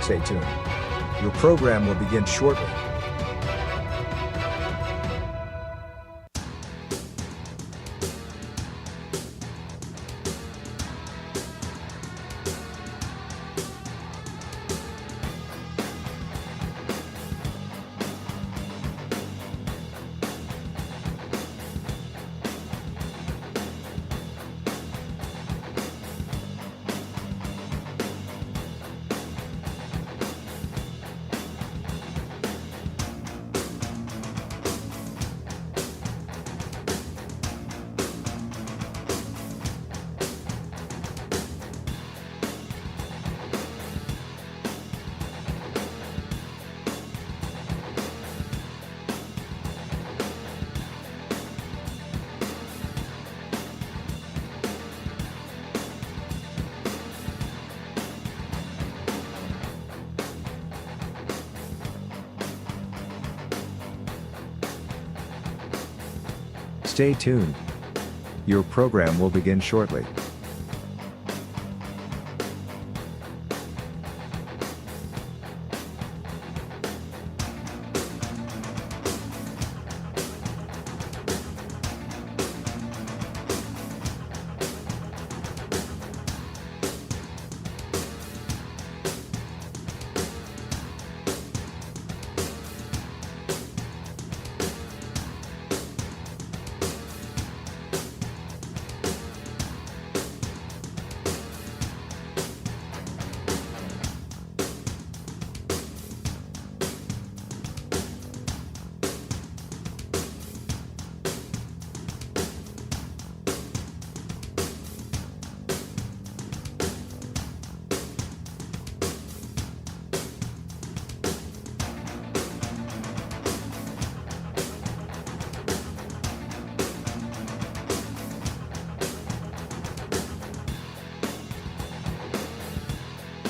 Stay tuned. Your program will begin shortly. Stay tuned. Your program will begin shortly.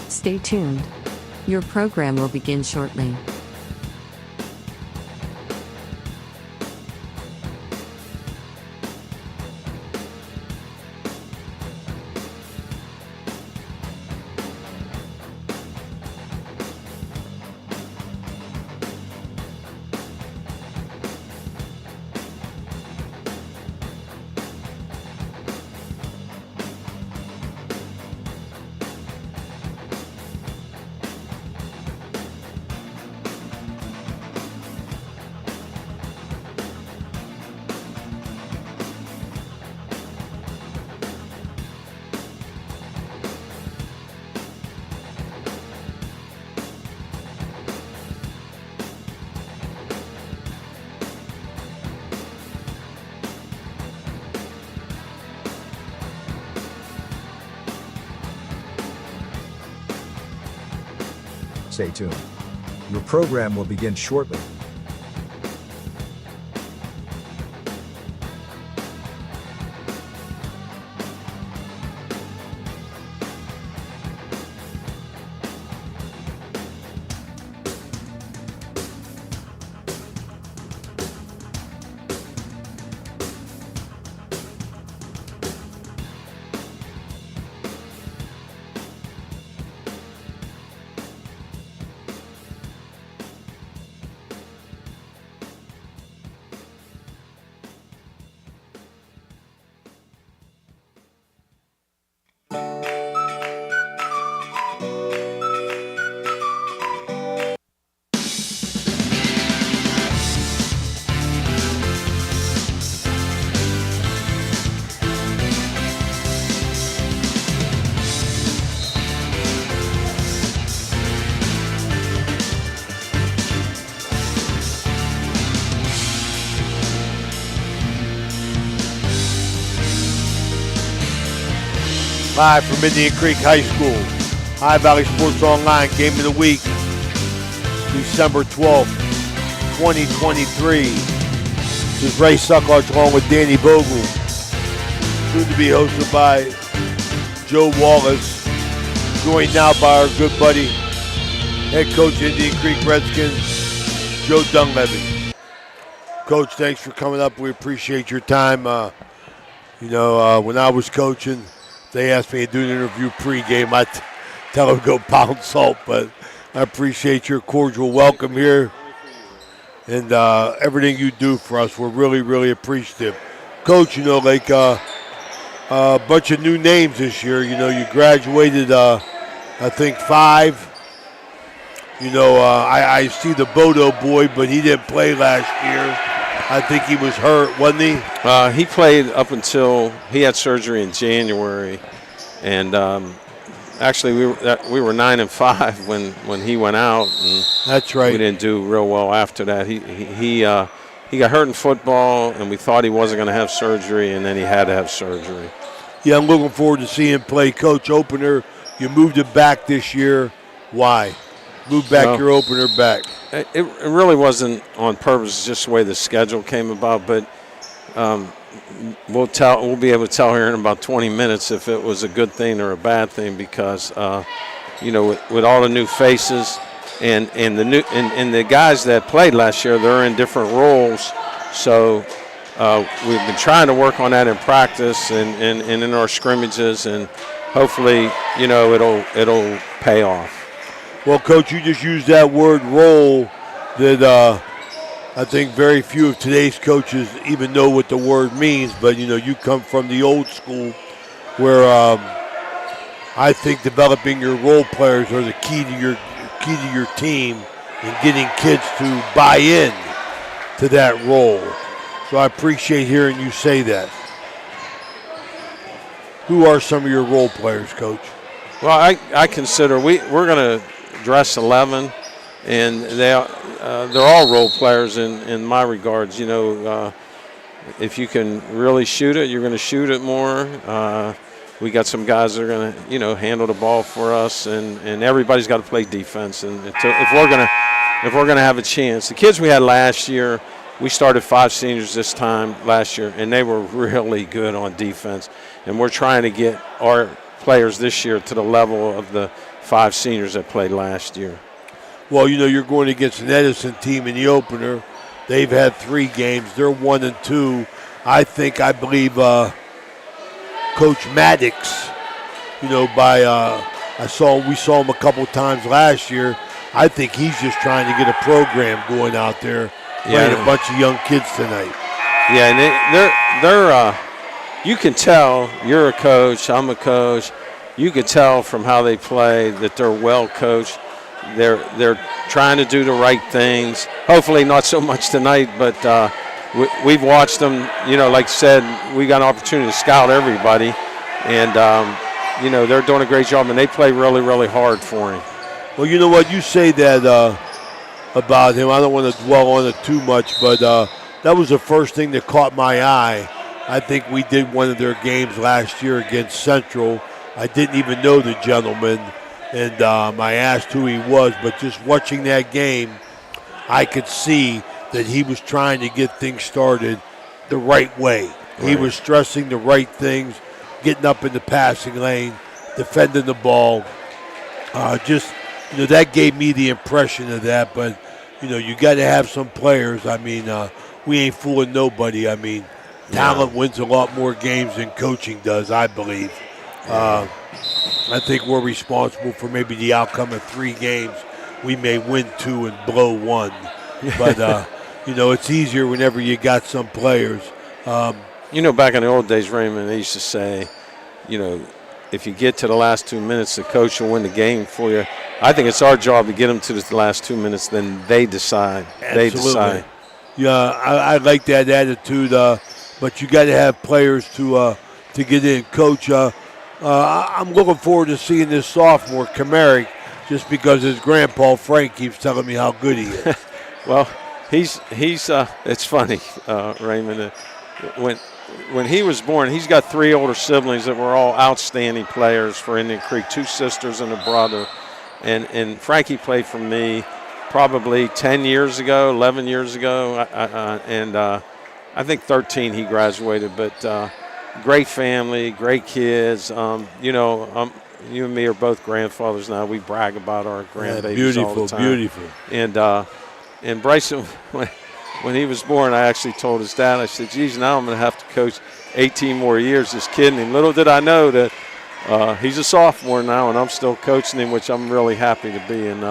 Stay tuned. Your program will begin shortly. Stay tuned. Your program will begin shortly. Live from Indian Creek High School, High Valley Sports Online, Game of the Week, December 12th, 2023. This is Ray Suckarch along with Danny Bogle. Soon to be hosted by Joe Wallace. Joined now by our good buddy, head coach of Indian Creek Redskins, Joe Dunleavy. Coach, thanks for coming up. We appreciate your time. When I was coaching, they asked me to do an interview pregame. I'd tell them to go pound salt, but I appreciate your cordial welcome here and everything you do for us. We're really, really appreciative. Coach, like a bunch of new names this year. You graduated, I think, 5. I see the Bodo boy, but he didn't play last year. I think he was hurt, wasn't he? He played up until he had surgery in January, and actually we were 9-5 when he went out. And that's right. We didn't do real well after that. He got hurt in football, and we thought he wasn't going to have surgery, and then he had to have surgery. Yeah, I'm looking forward to seeing him play. Coach, opener, you moved it back this year. Why? Move back your opener back. It really wasn't on purpose. It's just the way the schedule came about. But we'll be able to tell here in about 20 minutes if it was a good thing or a bad thing, because with all the new faces and the guys that played last year, they're in different roles. So we've been trying to work on that in practice and in our scrimmages, and hopefully it'll pay off. Well, Coach, you just used that word "role" that I think very few of today's coaches even know what the word means. But you come from the old school, where I think developing your role players are the key to your team and getting kids to buy in to that role. So I appreciate hearing you say that. Who are some of your role players, Coach? Well, I consider we're going to dress 11, and they're all role players in my regards. If you can really shoot it, you're going to shoot it more. We got some guys that are going to handle the ball for us, and everybody's got to play defense. And if we're going to have a chance, the kids we had last year, we started 5 seniors this time last year, and they were really good on defense. And we're trying to get our players this year to the level of the 5 seniors that played last year. Well, you're going against an Edison team in the opener. They've had 3 games. They're 1-2. I believe Coach Maddox, we saw him a couple times last year. I think he's just trying to get a program going out there, playing a bunch of young kids tonight. Yeah, and they're you can tell, you're a coach, I'm a coach, you can tell from how they play that they're well coached. They're trying to do the right things. Hopefully not so much tonight, but we've watched them. Like I said, we got an opportunity to scout everybody, and they're doing a great job, and they play really, really hard for him. Well, you know what? You say that about him. I don't want to dwell on it too much, but that was the first thing that caught my eye. I think we did one of their games last year against Central. I didn't even know the gentleman, and I asked who he was, but just watching that game, I could see that he was trying to get things started the right way. Right. He was stressing the right things, getting up in the passing lane, defending the ball. That gave me the impression of that, but, you got to have some players. I mean, we ain't fooling nobody. I mean, talent wins a lot more games than coaching does, I believe. I think we're responsible for maybe the outcome of 3 games. We may win 2 and blow 1. But, it's easier whenever you got some players. Back in the old days, Raymond, they used to say, if you get to the last 2 minutes, the coach will win the game for you. I think it's our job to get them to the llast 2 minutes, then they decide. Absolutely. They decide. Yeah, I like that attitude, but you got to have players to get in. Coach, I'm looking forward to seeing this sophomore, Kamarick, just because his grandpa, Frank, keeps telling me how good he is. Well, he's it's funny, Raymond. When he was born, he's got 3 older siblings that were all outstanding players for Indian Creek, 2 sisters and a brother. And Frankie played for me probably 10 years ago, 11 years ago, and I think 13 he graduated. But great family, great kids. You and me are both grandfathers now. We brag about our grandbabies all the time. Beautiful. And Bryson, when he was born, I actually told his dad, I said, geez, now I'm going to have to coach 18 more years. Just kidding him. Little did I know that he's a sophomore now, and I'm still coaching him, which I'm really happy to be. And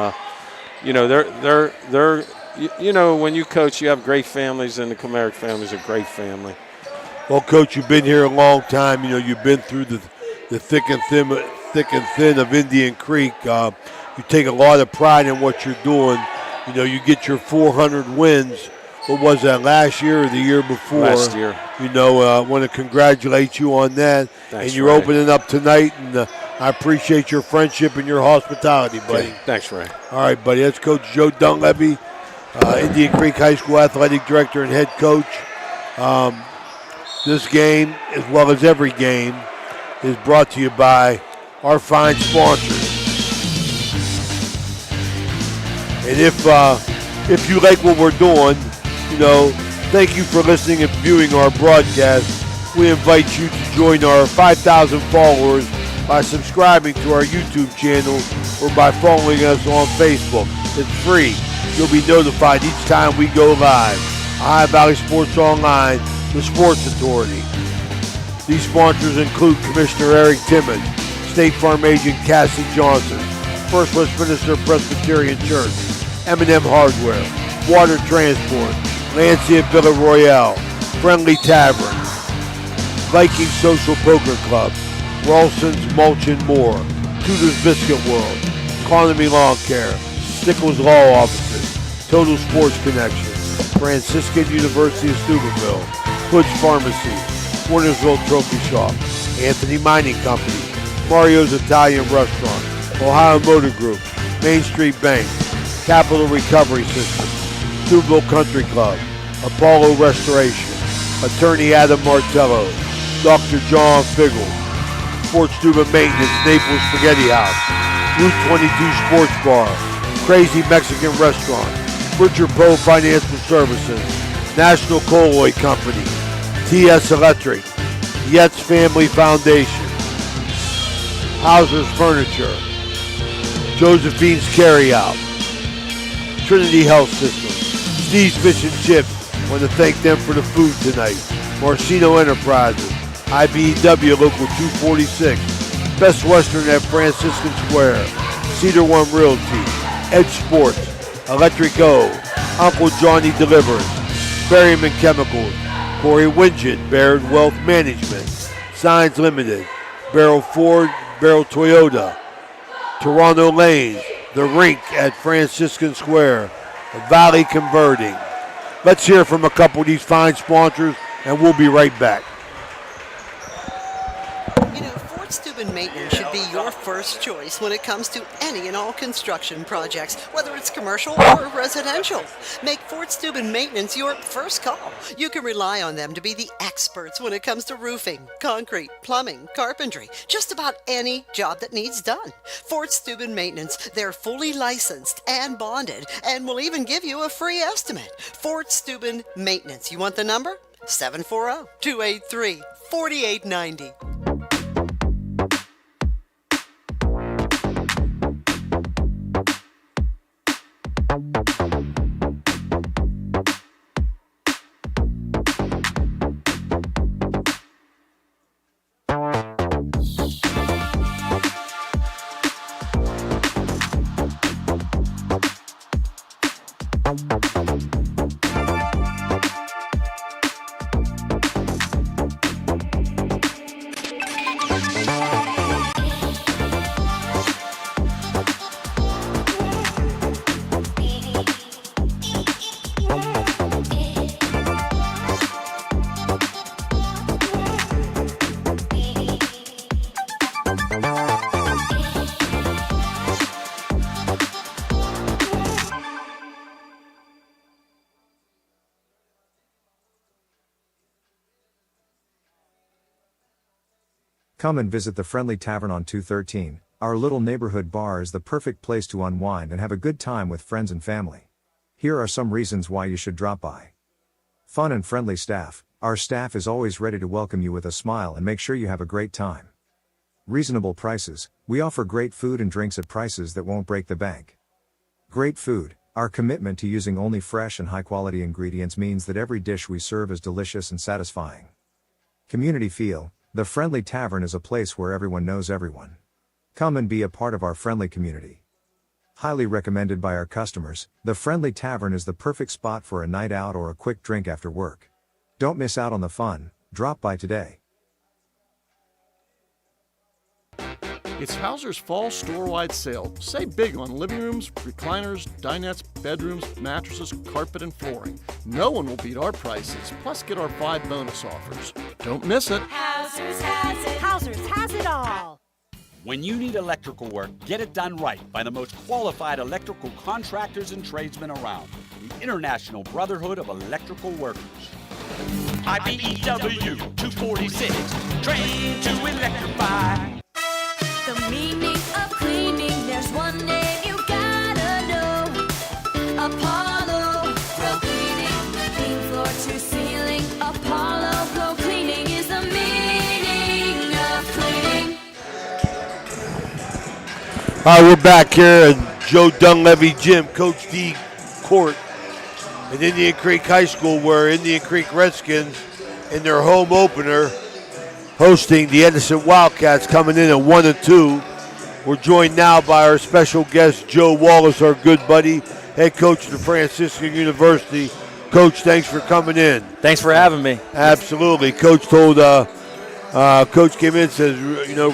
you know, they're you know, when you coach, you have great families, and the Comerica family is a great family. Well, Coach, you've been here a long time. You know, you've been through the thick and thin of Indian Creek. You take a lot of pride in what you're doing. You know, you get your 400 wins. What was that, last year or the year before? Last year. You know, I want to congratulate you on that. Thanks, and you're Ray. opening up tonight, and I appreciate your friendship and your hospitality, buddy. Okay. Thanks, Ray. All right, buddy. That's Coach Joe Dunleavy, Indian Creek High School Athletic Director and Head Coach. This game, as well as every game, is brought to you by our fine sponsors. And if you like what we're doing, you know, thank you for listening and viewing our broadcast. We invite you to join our 5,000 followers by subscribing to our YouTube channel or by following us on Facebook. It's free. You'll be notified each time we go live. Ohio Valley Sports Online, the Sports Authority. These sponsors include Commissioner Eric Timmons, State Farm Agent Cassie Johnson, First Westminster Presbyterian Church, M&M Hardware, Water Transport, Lancia Villa Royale, Friendly Tavern, Viking Social Poker Club, Ralston's Mulch and More, Tudor's Biscuit World, Economy Lawn Care, Stickles Law Offices, Total Sports Connection, Franciscan University of Steubenville, Hood's Pharmacy, Warnersville Trophy Shop, Anthony Mining Company, Mario's Italian Restaurant, Ohio Motor Group, Main Street Bank, Capital Recovery System, Steubenville Country Club, Apollo Restoration, Attorney Adam Martello, Dr. John Figgle, Fort Steuben Maintenance, Naples Spaghetti House, Route 22 Sports Bar, Crazy Mexican Restaurant, Butcher Poe Financial Services, National Coal Oil Company, TS Electric, Yates Family Foundation, Hauser's Furniture, Josephine's Carryout, Trinity Health System, Steve's Fish and Chips. Want to thank them for the food tonight. Marcino Enterprises, IBEW Local 246, Best Western at Franciscan Square, Cedar One Realty, Edge Sports, Electric O, Uncle Johnny Delivers, Berryman Chemicals, Corey Wingett, Baird Wealth Management, Signs Limited, Barrel Ford, Barrel Toyota, Toronto Lanes, The Rink at Franciscan Square, Valley Converting. Let's hear from a couple of these fine sponsors, and we'll be right back. You know, Fort Steuben Maintenance should be your first choice when it comes to any and all construction projects, whether it's commercial or residential. Make Fort Steuben Maintenance your first call. You can rely on them to be the experts when it comes to roofing, concrete, plumbing, carpentry, just about any job that needs done. Fort Steuben Maintenance, they're fully licensed and bonded and will even give you a free estimate. Fort Steuben Maintenance. You want the number? 740-283-4890. Come and visit the Friendly Tavern on 213. Our little neighborhood bar is the perfect place to unwind and have a good time with friends and family. Here are some reasons why you should drop by. Fun and friendly staff. Our staff is always ready to welcome you with a smile and make sure you have a great time. Reasonable prices. We offer great food and drinks at prices that won't break the bank. Great food. Our commitment to using only fresh and high-quality ingredients means that every dish we serve is delicious and satisfying. Community feel. The Friendly Tavern is a place where everyone knows everyone. Come and be a part of our friendly community. Highly recommended by our customers, the Friendly Tavern is the perfect spot for a night out or a quick drink after work. Don't miss out on the fun. Drop by today. It's Hauser's fall store-wide sale. Save big on living rooms, recliners, dinettes, bedrooms, mattresses, carpet, and flooring. No one will beat our prices. Plus, get our 5 bonus offers. Don't miss it. Hauser's has it. Hauser's has it all. When you need electrical work, get it done right by the most qualified electrical contractors and tradesmen around. The International Brotherhood of Electrical Workers. IBEW 246, trained to electrify. The meaning of cleaning, there's one name you gotta know. Apollo Pro Cleaning. Clean floor to ceiling. Apollo Pro Cleaning is the meaning of cleaning. All right, we're back here at Joe Dunleavy Gym, Coach D Court at Indian Creek High School, where Indian Creek Redskins, in their home opener, hosting the Edison Wildcats, coming in at 1-2. We're joined now by our special guest, Joe Wallace, our good buddy, head coach of the Franciscan University. Coach, thanks for coming in. Thanks for having me. Absolutely. Coach told, Coach came in and says,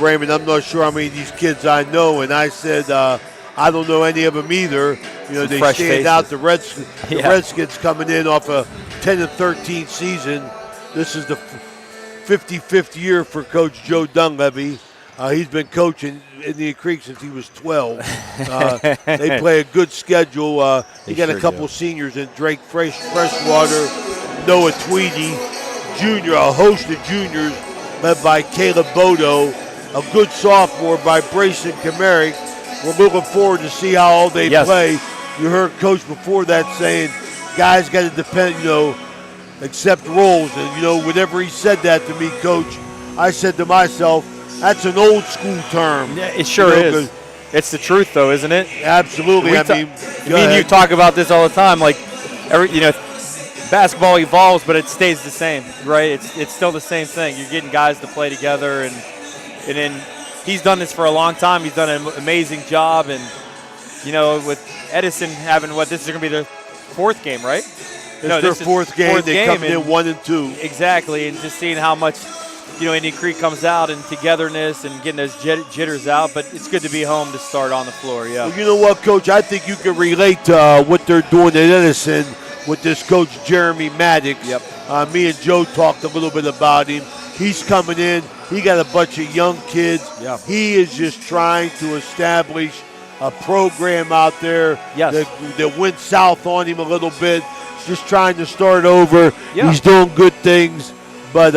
Raymond, I'm not sure how many of these kids I know. And I said, I don't know any of them either. They stand faces out. The Redskins coming in off a 10-13 season. This is the 55th year for Coach Joe Dunleavy. He's been coaching Indian Creek since he was 12. They play a good schedule. You got a couple seniors in Drake Freshwater, Noah Tweedy, Jr., a host of juniors led by Caleb Bodo, a good sophomore by Brayson Kamarick. We're looking forward to see how all they play. You heard Coach before that saying, guys got to depend, accept roles. And, whenever he said that to me, Coach, I said to myself, that's an old school term. Yeah, it sure is. It's the truth, though, isn't it? Absolutely. Me and you talk about this all the time. Like, basketball evolves, but it stays the same, right? It's still the same thing. You're getting guys to play together, and then he's done this for a long time. He's done an amazing job, and with Edison having this is going to be their 4th game, right? It's their 4th game. They come in 1-2. Exactly, and just seeing how much Indian Creek comes out and togetherness and getting those jitters out. But it's good to be home to start on the floor. Yeah. Well, you know what, Coach? I think you can relate to what they're doing at Edison with this coach Jeremy Maddox. Yep. Me and Joe talked a little bit about him. He's coming in. He got a bunch of young kids. Yep. He is just trying to establish a program out there that went south on him a little bit. Just trying to start over. Yeah. He's doing good things, but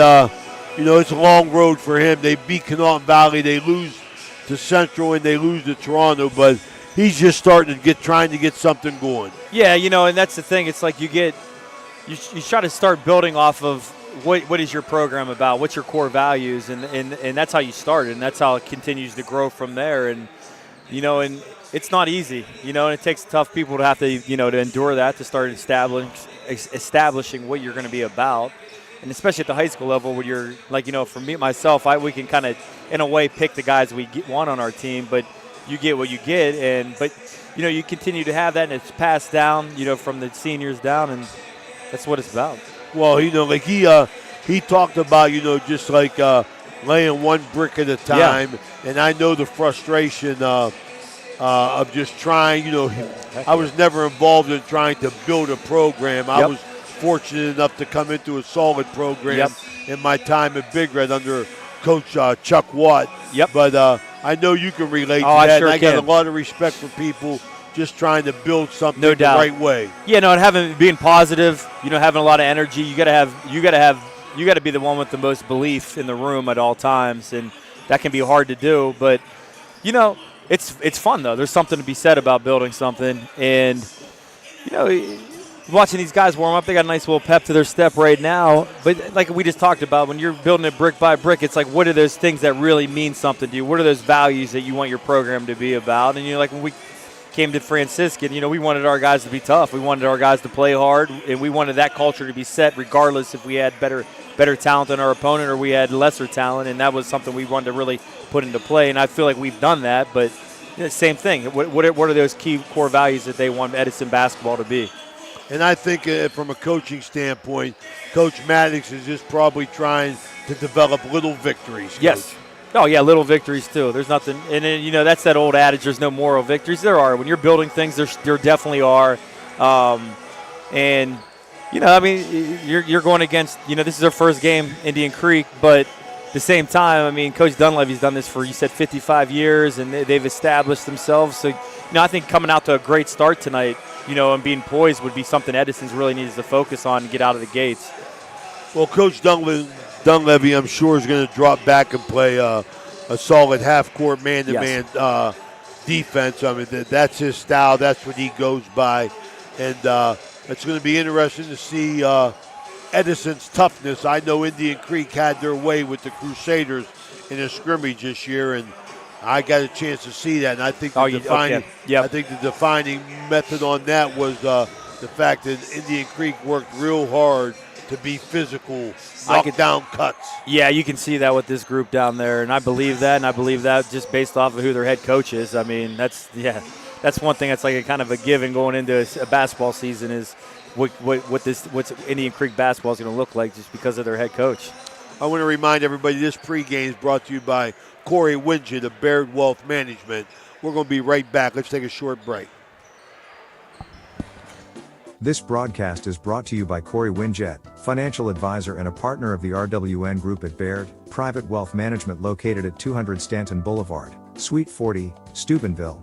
it's a long road for him. They beat Canton Valley. They lose to Central and they lose to Toronto, but he's just trying to get something going. Yeah, and that's the thing. It's like you try to start building off of what is your program about, what's your core values, and that's how you start, and that's how it continues to grow from there. And and it's not easy, and it takes tough people to have to to endure that, to start establishing what you're going to be about. And especially at the high school level, where you're for me myself, we can kind of in a way pick the guys we want on our team, but you get what you get, but you continue to have that, and it's passed down from the seniors down, and that's what it's about. Well, he talked about just like laying one brick at a time, and I know the frustration of just trying. I was never involved in trying to build a program. I was fortunate enough to come into a solid program in my time at Big Red under Coach Chuck Watt. But I know you can relate to that. I got a lot of respect for people just trying to build something the right way. Yeah, and being positive, having a lot of energy. You got to be the one with the most belief in the room at all times, and that can be hard to do. But it's fun though. There's something to be said about building something, and watching these guys warm up, they got a nice little pep to their step right now. But like we just talked about, when you're building it brick by brick, it's like, what are those things that really mean something to you? What are those values that you want your program to be about? And like when we came to Franciscan, we wanted our guys to be tough. We wanted our guys to play hard, and we wanted that culture to be set regardless if we had better talent than our opponent or we had lesser talent. And that was something we wanted to really put into play. And I feel like we've done that, but same thing. What are those key core values that they want Edison basketball to be? And I think from a coaching standpoint, Coach Maddox is just probably trying to develop little victories. Coach. Yes. Oh, yeah, little victories, too. There's nothing – and then, you know, that's that old adage, there's no moral victories. There are. When you're building things, there definitely are. And, you know, I mean, you're going against – you know, this is their first game, Indian Creek, but at the same time, I mean, Coach Dunleavy's done this for, you said, 55 years, and they've established themselves. So, you know, I think coming out to a great start tonight, you know, and being poised would be something Edison's really needs to focus on and get out of the gates. Well, Coach Dunleavy, I'm sure, is going to drop back and play a solid half-court man-to-man defense. I mean, that's his style. That's what he goes by. And it's going to be interesting to see Edison's toughness. I know Indian Creek had their way with the Crusaders in a scrimmage this year, and I got a chance to see that. And I think I think the defining method on that was the fact that Indian Creek worked real hard to be physical, knock down cuts. Yeah, you can see that with this group down there, and I believe that, just based off of who their head coach is. I mean, that's one thing that's like a kind of a given going into a basketball season is what's Indian Creek basketball is going to look like just because of their head coach. I want to remind everybody this pregame is brought to you by Corey Winget of Baird Wealth Management. We're going to be right back. Let's take a short break. This broadcast is brought to you by Corey Winget, financial advisor and a partner of the RWN Group at Baird, Private Wealth Management located at 200 Stanton Boulevard, Suite 40, Steubenville.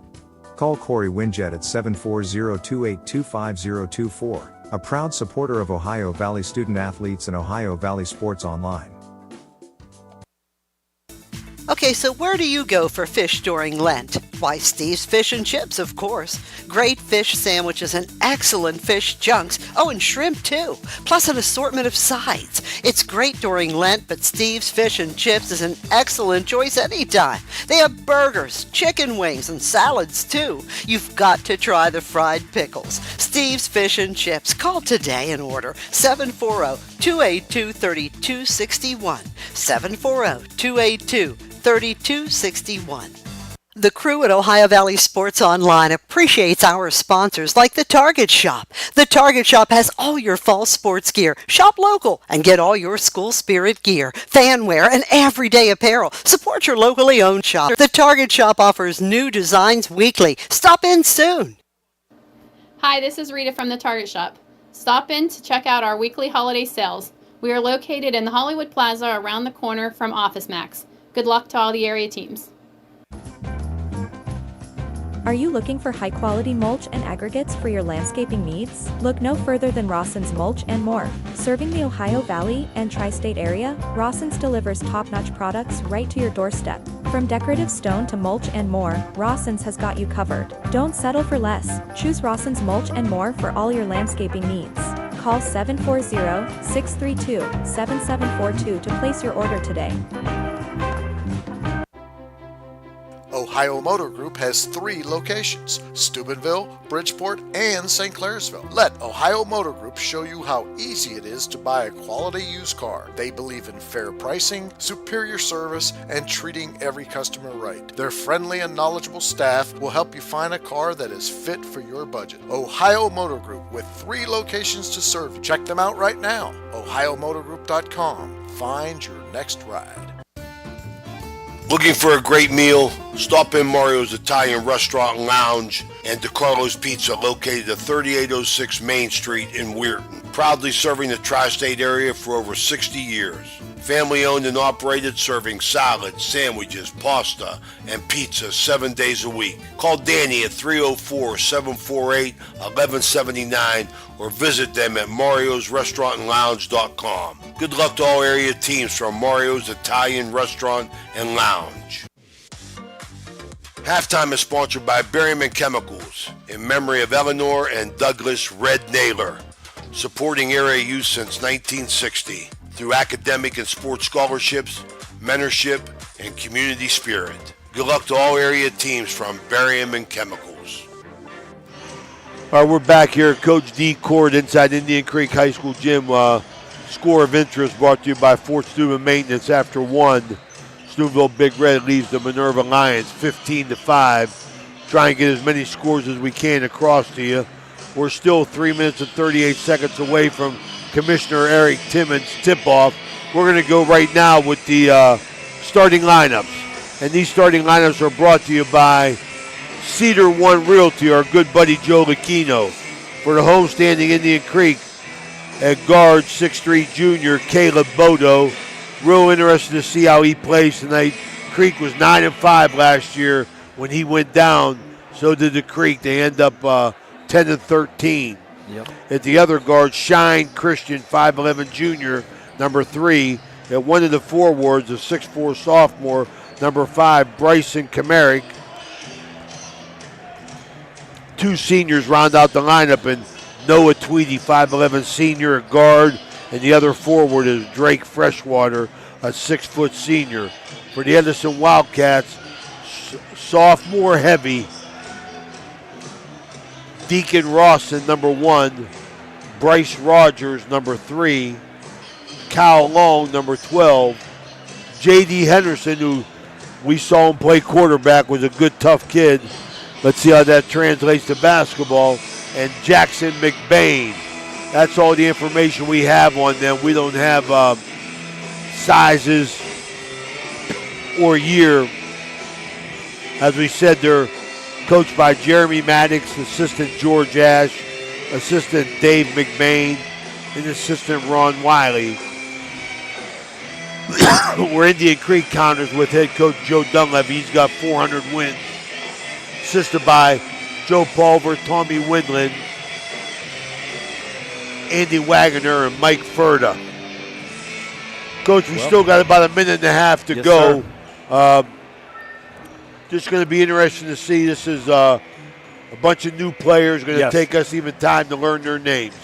Call Corey Winget at 740-282-5024, a proud supporter of Ohio Valley student athletes and Ohio Valley Sports Online. Okay, so where do you go for fish during Lent? Why, Steve's Fish and Chips, of course. Great fish sandwiches and excellent fish chunks. Oh, and shrimp, too. Plus an assortment of sides. It's great during Lent, but Steve's Fish and Chips is an excellent choice anytime. They have burgers, chicken wings, and salads, too. You've got to try the fried pickles. Steve's Fish and Chips. Call today and order 740-282-3261. 740-282-3261. The crew at Ohio Valley Sports Online appreciates our sponsors like the Target Shop. The Target Shop has all your fall sports gear. Shop local and get all your school spirit gear, fan wear, and everyday apparel. Support your locally owned shop. The Target Shop offers new designs weekly. Stop in soon. Hi, this is Rita from the Target Shop. Stop in to check out our weekly holiday sales. We are located in the Hollywood Plaza around the corner from Office Max. Good luck to all the area teams. Are you looking for high-quality mulch and aggregates for your landscaping needs? Look no further than Rawson's Mulch and More. Serving the Ohio Valley and Tri-State area, Rawson's delivers top-notch products right to your doorstep. From decorative stone to mulch and more, Rawson's has got you covered. Don't settle for less. Choose Rawson's Mulch and More for all your landscaping needs. Call 740-632-7742 to place your order today. Ohio Motor Group has 3 locations, Steubenville, Bridgeport, and St. Clairsville. Let Ohio Motor Group show you how easy it is to buy a quality used car. They believe in fair pricing, superior service, and treating every customer right. Their friendly and knowledgeable staff will help you find a car that is fit for your budget. Ohio Motor Group with 3 locations to serve you. Check them out right now. OhioMotorGroup.com. Find your next ride. Looking for a great meal? Stop in Mario's Italian Restaurant and Lounge and DeCarlo's Pizza located at 3806 Main Street in Weirton. Proudly serving the tri-state area for over 60 years. Family owned and operated, serving salads, sandwiches, pasta, and pizza 7 days a week. Call Danny at 304-748-1179 or visit them at mariosrestaurantandlounge.com. Good luck to all area teams from Mario's Italian Restaurant and Lounge. Halftime is sponsored by Berryman Chemicals in memory of Eleanor and Douglas Red Naylor, supporting area youth since 1960 through academic and sports scholarships, mentorship, and community spirit. Good luck to all area teams from Berryman Chemicals. All right, we're back here at Coach D Court inside Indian Creek High School gym. Score of interest brought to you by Fort Steuben Maintenance after 1. Steubenville Big Red leads the Minerva Lions 15-5. try and get as many scores as we can across to you. We're still 3 minutes and 38 seconds away from Commissioner Eric Timmons' tip-off. We're going to go right now with the starting lineups. And these starting lineups are brought to you by Cedar One Realty, our good buddy Joe Lucchino. For the homestanding Indian Creek, at guard, 6'3" junior Caleb Bodo. Real interested to see how he plays tonight. Creek was 9-5 last year when he went down. So did the Creek. They end up 10-13. Yep. At the other guard, Shine Christian, 5'11" junior, number 3. At one of the forwards, a 6'4" sophomore, number 5, Bryson Kamarick. 2 seniors round out the lineup, and Noah Tweedy, 5'11" senior at guard, and the other forward is Drake Freshwater, a 6' senior. For the Edison Wildcats, sophomore heavy, Deacon Rawson, number 1, Bryce Rogers, number 3, Kyle Long, number 12, J.D. Henderson, who we saw him play quarterback, was a good, tough kid. Let's see how that translates to basketball. And Jackson McBain. That's all the information we have on them. We don't have sizes or year. As we said, they're coached by Jeremy Maddox, assistant George Ash, assistant Dave McBain, and assistant Ron Wiley. We're Indian Creek counters with head coach Joe Dunleavy. He's got 400 wins. Assisted by Joe Pulver, Tommy Windland, Andy Wagoner, and Mike Furta. Coach, we still got about a minute and a half to go. Just going to be interesting to see. This is a bunch of new players. Going to take us even time to learn their names.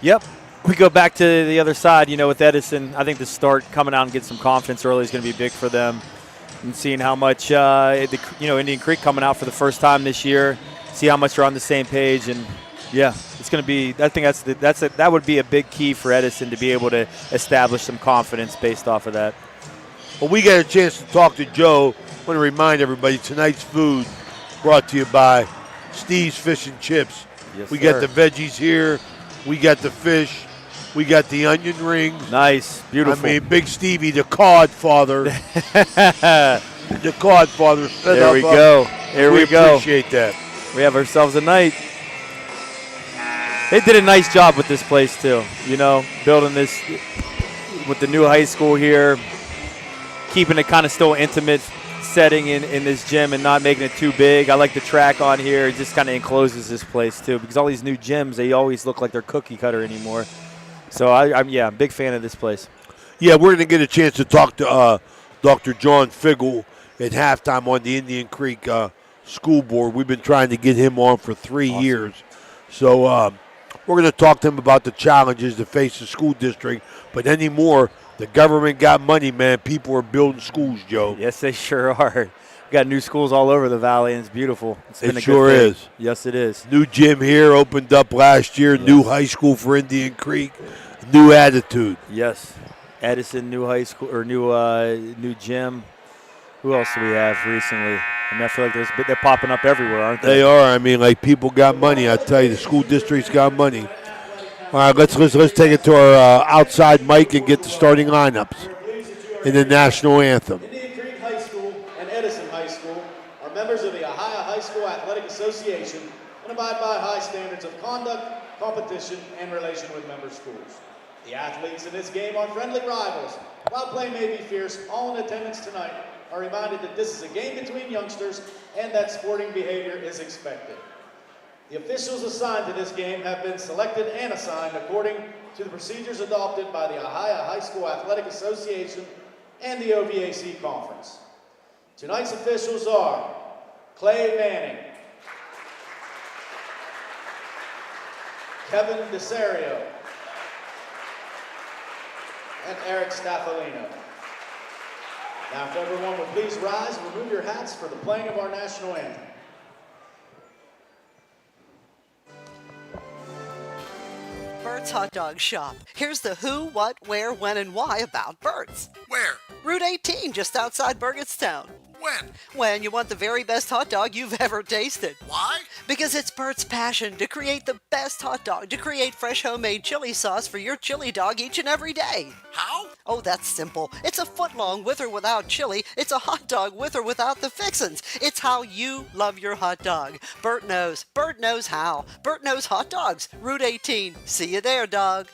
Yep. We go back to the other side, with Edison. I think the start coming out and get some confidence early is going to be big for them. And seeing how much, Indian Creek coming out for the first time this year, see how much they're on the same page, and it's going to be. I think that would be a big key for Edison to be able to establish some confidence based off of that. Well, we got a chance to talk to Joe. I want to remind everybody tonight's food brought to you by Steve's Fish and Chips. Yes, we got the veggies here, we got the fish. We got the onion rings. Nice, beautiful. I mean, Big Stevie, the codfather. The codfather. There we go. Here we go. Appreciate that. We have ourselves a night. They did a nice job with this place, too. Building this with the new high school here, keeping it kind of still intimate setting in this gym and not making it too big. I like the track on here. It just kind of encloses this place, too, because all these new gyms, they always look like they're cookie cutter anymore. So, I'm a big fan of this place. Yeah, we're going to get a chance to talk to Dr. John Figgle at halftime on the Indian Creek School Board. We've been trying to get him on for 3 years. So, we're going to talk to him about the challenges that face the school district. But anymore, the government got money, man. People are building schools, Joe. Yes, they sure are. We got new schools all over the valley, and it's beautiful. It sure is. Yes, it is. New gym here opened up last year. Yes. New high school for Indian Creek. New attitude. Yes. Edison, new high school or new gym. Who else do we have recently? I feel like they're popping up everywhere, aren't they? They are. I mean, like people got money. I tell you, the school district's got money. All right, let's take it to our outside mic and get the starting lineups in the national anthem. Indian Creek High School and Edison High School are members of the Ohio High School Athletic Association and abide by high standards of conduct, competition, and relation with member schools. The athletes in this game are friendly rivals. While play may be fierce, all in attendance tonight are reminded that this is a game between youngsters and that sporting behavior is expected. The officials assigned to this game have been selected and assigned according to the procedures adopted by the Ohio High School Athletic Association and the OVAC Conference. Tonight's officials are Clay Manning, Kevin DeSario, and Eric Staffolino. Now, if everyone would please rise and remove your hats for the playing of our national anthem. Bert's Hot Dog Shop. Here's the who, what, where, when, and why about Bert's. Where? Route 18, just outside Burgettstown. When? When you want the very best hot dog you've ever tasted. Why? Because it's Bert's passion to create the best hot dog, to create fresh homemade chili sauce for your chili dog each and every day. How? Oh, that's simple. It's a foot long with or without chili. It's a hot dog with or without the fixins. It's how you love your hot dog. Bert knows. Bert knows how. Bert knows hot dogs. Route 18. See you there, dog.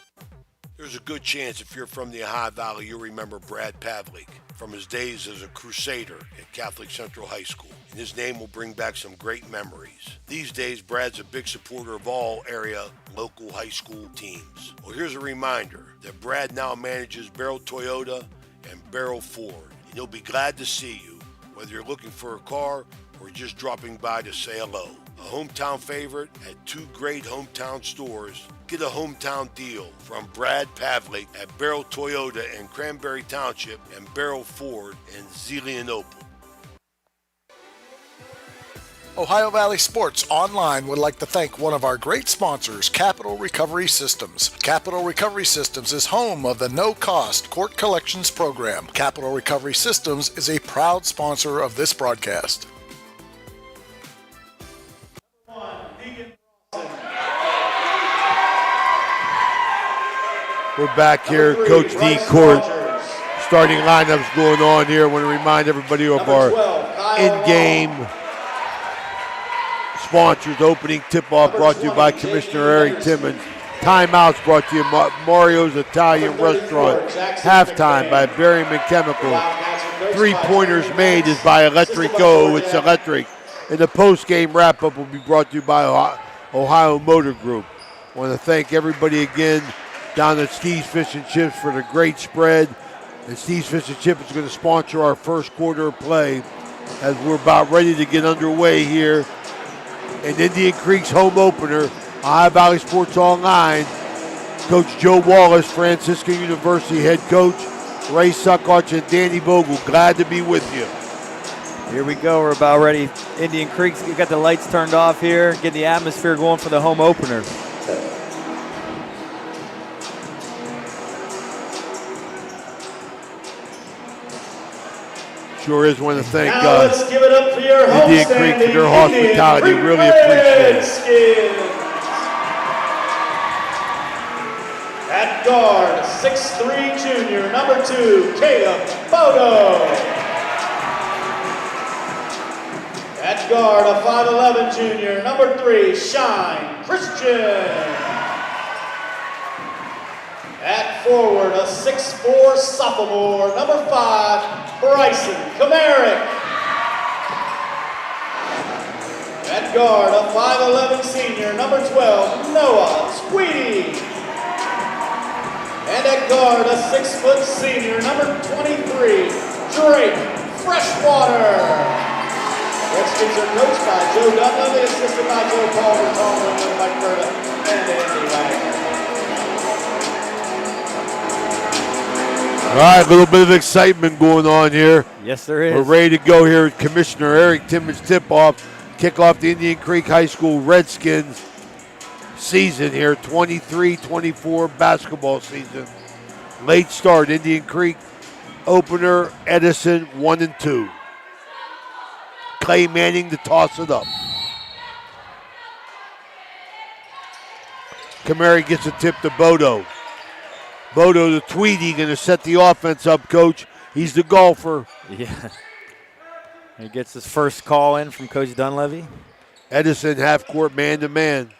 There's a good chance if you're from the Ohio Valley, you'll remember Brad Pavlik from his days as a crusader at Catholic Central High School. And his name will bring back some great memories. These days, Brad's a big supporter of all area local high school teams. Well, here's a reminder that Brad now manages Barrel Toyota and Barrel Ford. And he'll be glad to see you, whether you're looking for a car or just dropping by to say hello. A hometown favorite at two great hometown stores. Get a hometown deal from Brad Pavlik at Barrel Toyota in Cranberry Township and Barrel Ford in Zelienople. Ohio Valley Sports Online would like to thank one of our great sponsors, Capital Recovery Systems. Capital Recovery Systems is home of the no-cost court collections program. Capital Recovery Systems is a proud sponsor of this broadcast. We're back here, Coach D Court. Starting lineups going on here. I want to remind everybody of our in-game sponsors. Opening tip-off brought to you by Commissioner Eric Timmons. Timeouts brought to you by Mario's Italian Restaurant. Halftime by Berryman Chemical. Three-pointers made is by Electrico. It's electric. And the post-game wrap-up will be brought to you by Ohio Motor Group. I want to thank everybody again down at Steve's Fish and Chips for the great spread. And Steve's Fish and Chips is going to sponsor our first quarter of play as we're about ready to get underway here in Indian Creek's home opener, Ohio Valley Sports Online. Coach Joe Wallace, Franciscan University head coach, Ray Suckarch and Danny Vogel, glad to be with you. Here we go. We're about ready. Indian Creek's got the lights turned off here, getting the atmosphere going for the home opener. Sure is. Want to thank let's give it up for your Indian Creek for their hospitality. Really appreciate it. At guard, 6'3" junior, number 2, Caleb Bodo. At guard, a 5'11" junior, number 3, Shine Christian. At forward, a 6'4" sophomore, number 5, Bryson Kamarick. At guard, a 5'11" senior, number 12, Noah Tweedy. And at guard, a 6' senior, number 23, Drake Freshwater. Redskins are coached by Joe Dunlevy, assisted by Joe Palmer, Tom Mike Berta, and Andy Wagner. All right, a little bit of excitement going on here. Yes, there is. We're ready to go here at Commissioner Eric Timmons tip-off. Kick off the Indian Creek High School Redskins season here, 23-24 basketball season. Late start, Indian Creek opener, Edison 1-2. Clay Manning to toss it up. Kamari gets a tip to Bodo. Bodo to Tweedy, going to set the offense up, Coach. He's the golfer. Yeah. He gets his first call in from Coach Dunleavy. Edison half-court man-to-man.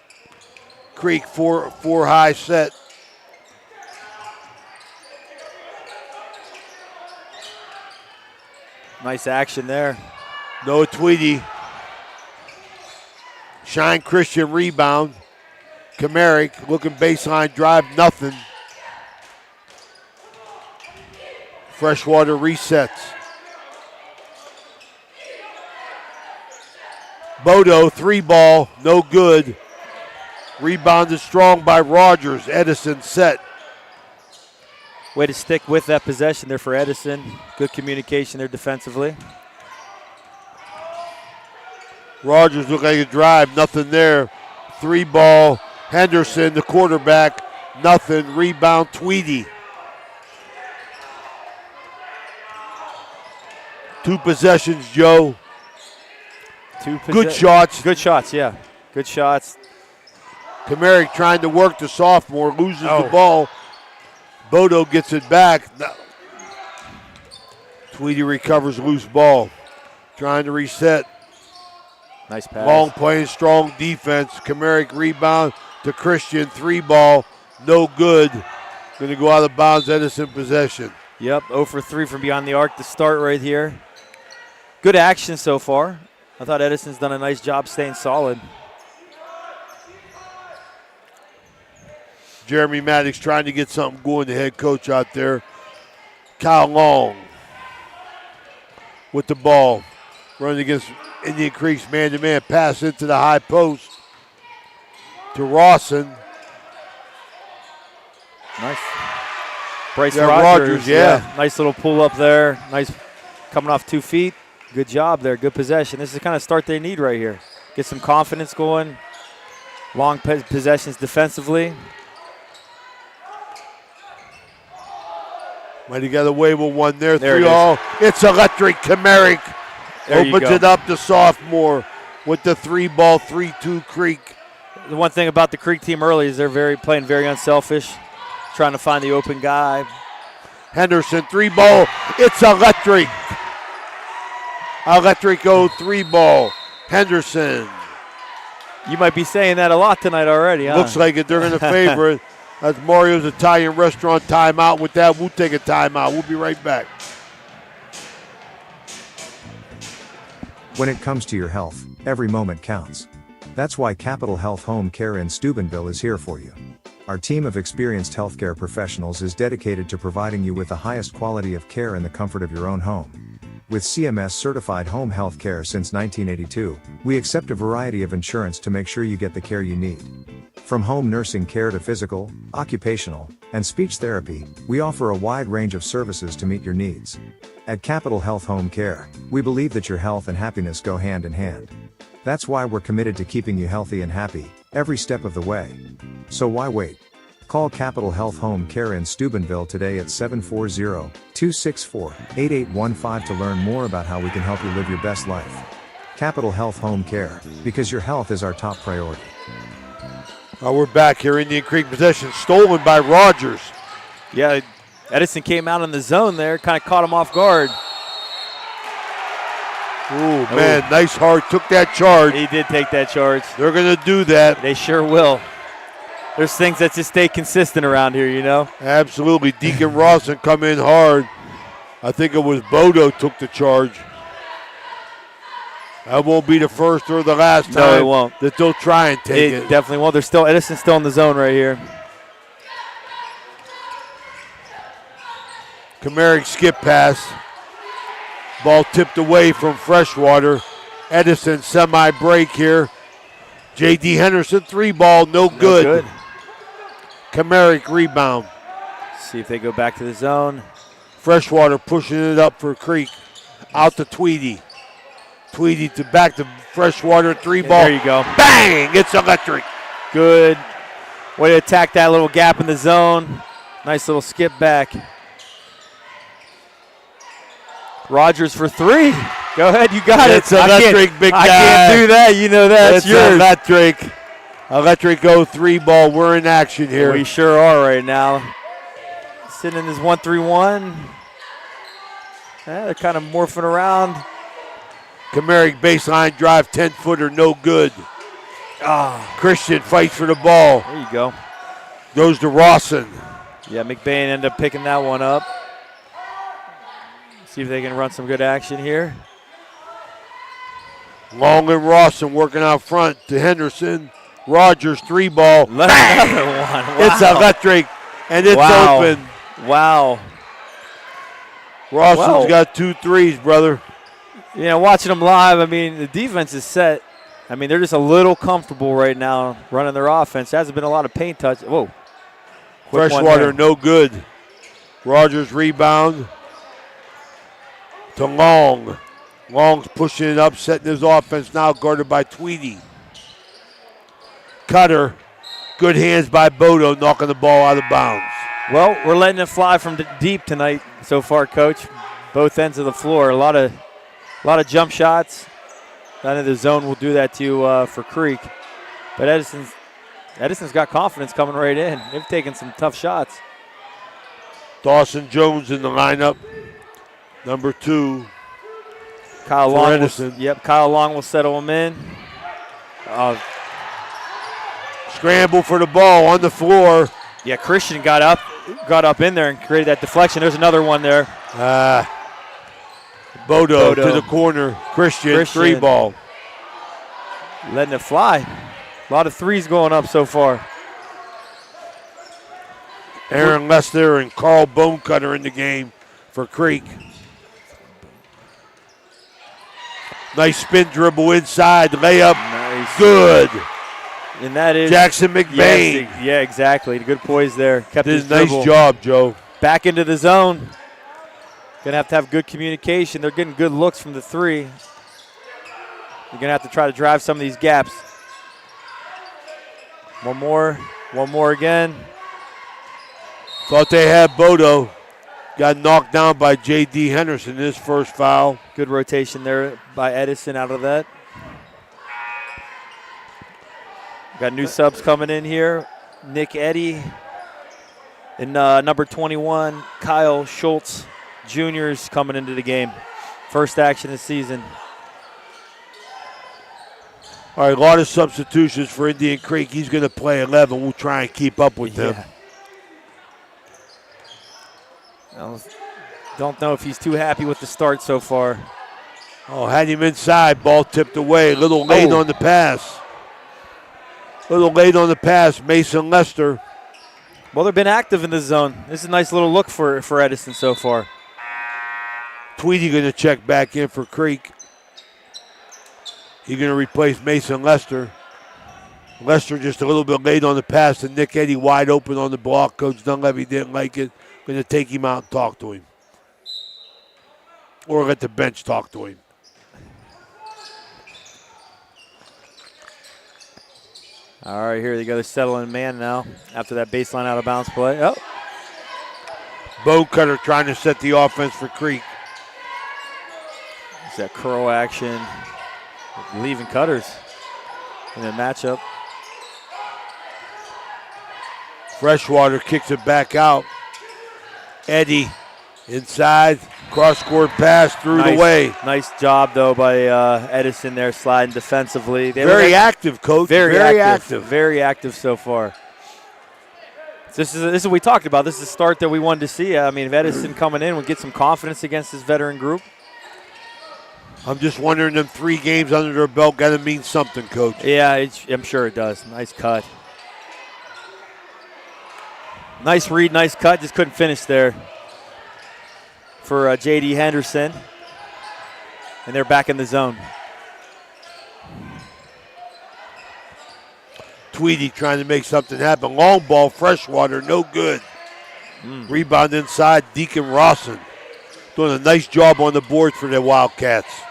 Creek four high set. Nice action there. Noah Tweedy. Shine Christian rebound. Kamarick looking baseline drive, nothing. Freshwater resets. Bodo, 3-ball, no good. Rebounded strong by Rogers. Edison set. Way to stick with that possession there for Edison. Good communication there defensively. Rogers looked like a drive, nothing there. 3-ball, Henderson, the quarterback, nothing. Rebound, Tweedy. 2 possessions, Joe. Good shots. Good shots, yeah. Good shots. Kamarick trying to work the sophomore, loses the ball. Bodo gets it back. No. Tweedy recovers loose ball. Trying to reset. Nice pass. Long playing, strong defense. Kamarick rebound to Christian. 3 ball. No good. Going to go out of bounds. Edison possession. Yep, 0 for 3 from beyond the arc to start right here. Good action so far. I thought Edison's done a nice job staying solid. Jeremy Maddox trying to get something going, the head coach out there. Kyle Long with the ball. Running against Indian Creek's man-to-man. Pass into the high post to Rawson. Nice. Bryce Yeah, Rogers, yeah. Nice little pull up there. Nice coming off 2 feet. Good job there. Good possession. This is the kind of start they need right here. Get some confidence going. Long possessions defensively. Might have got away with one there. There 3 it is. all. It's electric. Kamarick There you opens go. it up to sophomore with the 3 ball, 3-2 Creek. The one thing about the Creek team early is they're playing very unselfish, trying to find the open guy. Henderson, 3 ball. It's electric. Electrico 3 ball. Henderson. You might be saying that a lot tonight already, huh? Looks like it. They're going to favor it. That's Mario's Italian Restaurant timeout. With that, we'll take a timeout. We'll be right back. When it comes to your health, every moment counts. That's why Capital Health Home Care in Steubenville is here for you. Our team of experienced healthcare professionals is dedicated to providing you with the highest quality of care in the comfort of your own home. With CMS certified home health care since 1982, we accept a variety of insurance to make sure you get the care you need. From home nursing care to physical, occupational, and speech therapy, we offer a wide range of services to meet your needs. At Capital Health Home Care, we believe that your health and happiness go hand in hand. That's why we're committed to keeping you healthy and happy, every step of the way. So why wait? Call Capital Health Home Care in Steubenville today at 740-264-8815 to learn more about how we can help you live your best life. Capital Health Home Care, because your health is our top priority. We're back here. Indian Creek possession stolen by Rogers. Yeah, Edison came out in the zone there, kind of caught him off guard. Ooh, man, nice hard. Took that charge. He did take that charge. They're going to do that. They sure will. There's things that just stay consistent around here, you know? Absolutely. Deacon Rawson come in hard. I think it was Bodo took the charge. That won't be the first or the last time No, it won't. that they'll try and take it. Definitely won't. Edison's still in the zone right here. Kamarick skip pass. Ball tipped away from Freshwater. Edison semi-break here. J.D. Henderson 3 ball, no good. Kamarick rebound. See if they go back to the zone. Freshwater pushing it up for Creek. Out to Tweedy. Tweedy to back to Freshwater 3 ball. There you go. Bang! It's electric. Good. Way to attack that little gap in the zone. Nice little skip back. Rogers for 3. Go ahead, you got It's it. electric, big guy. I can't do that. You know that's It's yours. electric. Electrico 3 ball. We're in action here. We sure are right now. Sitting in this 1-3-1. Yeah, they're kind of morphing around. Kamarick baseline drive, 10-footer, no good. Christian fights for the ball. There you go. Goes to Rawson. Yeah, McBain ended up picking that one up. See if they can run some good action here. Long and Rawson working out front to Henderson. Rogers 3 ball. Another Bang! one. Wow. It's electric, and it's Wow. open. Wow. Rawson's Wow. got 2 threes, brother. You know, watching them live, I mean, the defense is set. I mean, they're just a little comfortable right now running their offense. There hasn't been a lot of paint touch. Whoa. Quick one Freshwater, there. no good. Rogers rebound to Long. Long's pushing it up, setting his offense now, guarded by Tweedy. Cutter, good hands by Bodo, knocking the ball out of bounds. Well, we're letting it fly from deep tonight so far, Coach. Both ends of the floor. A lot of lot of jump shots. I know the zone will do that to you for Creek. But Edison's got confidence coming right in. They've taken some tough shots. Dawson Jones in the lineup. Number 2. Kyle for Long. Edison. Kyle Long will settle him in. Scramble for the ball on the floor. Yeah, Christian got up in there and created that deflection. There's another one there. Bodo to the corner. Christian. 3 ball. Letting it fly. A lot of threes going up so far. Aaron Lester and Carl Bonecutter in the game for Creek. Nice spin dribble inside. Layup. Nice. Good. And that is Jackson McBain. Yeah, exactly. Good poise there. Kept Did his a nice dribble. job, Joe. Back into the zone. Gonna have to have good communication. They're getting good looks from the 3. You're gonna have to try to drive some of these gaps. One more again. Thought they had Bodo. Got knocked down by J.D. Henderson, his first foul. Good rotation there by Edison out of that. Got new subs coming in here. Nick Eddy and number 21, Kyle Schultz Jr. is coming into the game. First action of the season. All right, a lot of substitutions for Indian Creek. He's going to play 11. We'll try and keep up with him. Don't know if he's too happy with the start so far. Oh, had him inside. Ball tipped away. A little late on the pass. Mason Lester. Well, they've been active in the zone. This is a nice little look for Edison so far. Tweedy going to check back in for Creek. He's going to replace Mason Lester. Lester just a little bit late on the pass, and Nick Eddy wide open on the block. Coach Dunleavy didn't like it. Going to take him out and talk to him. Or let the bench talk to him. All right, here they go. They're settling man now after that baseline out of bounds play. Oh. Bonecutter trying to set the offense for Creek. It's that curl action. Leaving Cutters in the matchup. Freshwater kicks it back out. Eddy inside. Cross-court pass through the way. Nice job, though, by Edison there sliding defensively. Very active, Coach. Very active. Very active so far. This is what we talked about. This is the start that we wanted to see. I mean, if Edison coming in would get some confidence against this veteran group. I'm just wondering, them 3 games under their belt got to mean something, Coach. Yeah, I'm sure it does. Nice cut. Nice read, nice cut. Just couldn't finish there for J.D. Henderson. And they're back in the zone. Tweedy trying to make something happen. Long ball, Freshwater, no good. Rebound inside, Deacon Rawson. Doing a nice job on the board for the Wildcats.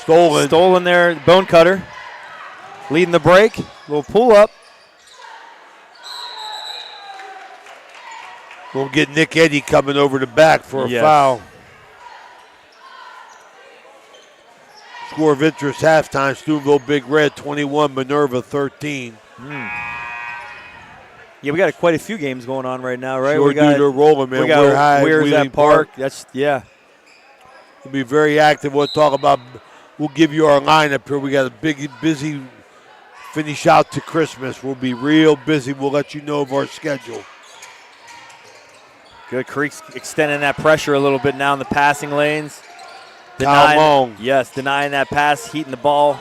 Stolen there, Bonecutter. Leading the break. Little pull up. We'll get Nick Eddy coming over the back for a foul. Score of interest halftime, Steubenville Big Red 21, Minerva 13. Yeah, we got quite a few games going on right now, right? Sure, they're rolling, man. We got Where's that Park? We'll be very active. We'll talk about, we'll give you our lineup here. We got a big, busy finish out to Christmas. We'll be real busy. We'll let you know of our schedule. Good. Creek's extending that pressure a little bit now in the passing lanes. Long. Yes, denying that pass, heating the ball.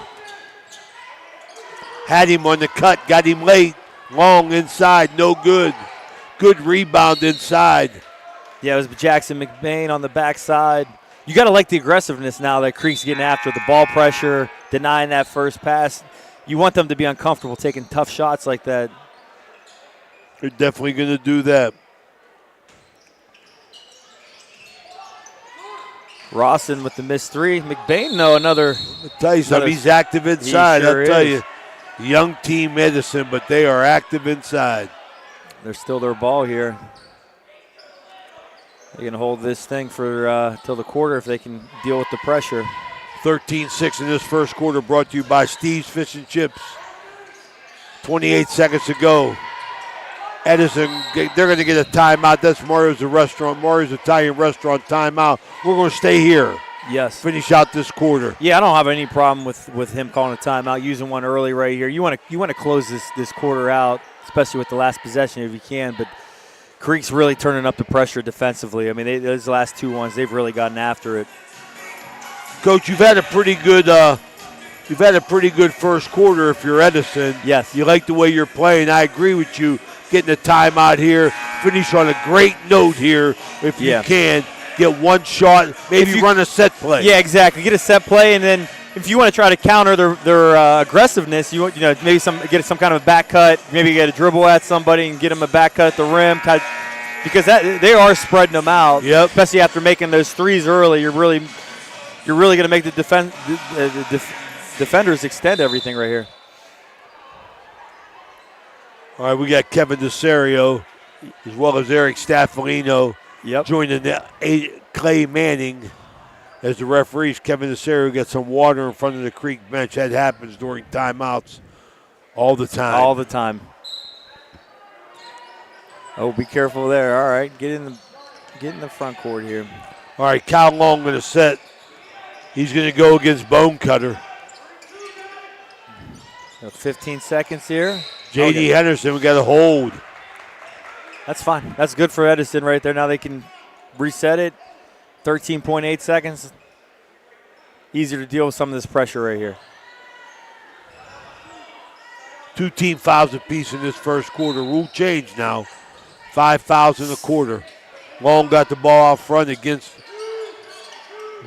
Had him on the cut, got him late. Long inside, no good. Good rebound inside. Yeah, it was Jackson McBain on the backside. You got to like the aggressiveness now that Creek's getting after the ball pressure, denying that first pass. You want them to be uncomfortable taking tough shots like that. They're definitely going to do that. Rawson with the missed 3. McBain, no, another. I'll tell you something, he's active inside. Sure I'll tell you. Young team Edison, but they are active inside. They're still their ball here. They're going to hold this thing for till the quarter if they can deal with the pressure. 13-6 in this first quarter, brought to you by Steve's Fish and Chips. 28 seconds to go. Edison, they're going to get a timeout. That's Mario's Italian Restaurant timeout. We're going to stay here. Yes. Finish out this quarter. Yeah, I don't have any problem with him calling a timeout, using one early right here. You want to close this quarter out, especially with the last possession if you can. But Creek's really turning up the pressure defensively. I mean, those last 2 ones, they've really gotten after it. Coach, you've had a pretty good first quarter if you're Edison. Yes. You like the way you're playing. I agree with you. Getting a timeout here. Finish on a great note here if you can. Get one shot, maybe run a set play. Yeah, exactly. Get a set play, and then if you want to try to counter their aggressiveness, you know maybe get some kind of a back cut, maybe get a dribble at somebody and get them a back cut at the rim, because they are spreading them out. Yep. Especially after making those threes early, you're really going to make the defenders extend everything right here. All right, we got Kevin DeSario as well as Eric Staffolino. Yep. Joining Clay Manning as the referees. Kevin DeSario gets some water in front of the Creek bench. That happens during timeouts all the time. All the time. Oh, be careful there. All right, get in the front court here. All right, Kyle Long going to set. He's going to go against Bone Cutter. 15 seconds here. J.D. Henderson, we got a hold. That's fine. That's good for Edison right there. Now they can reset it. 13.8 seconds. Easier to deal with some of this pressure right here. 2 team fouls apiece in this first quarter. Rule change now. 5 fouls in a quarter. Long got the ball out front against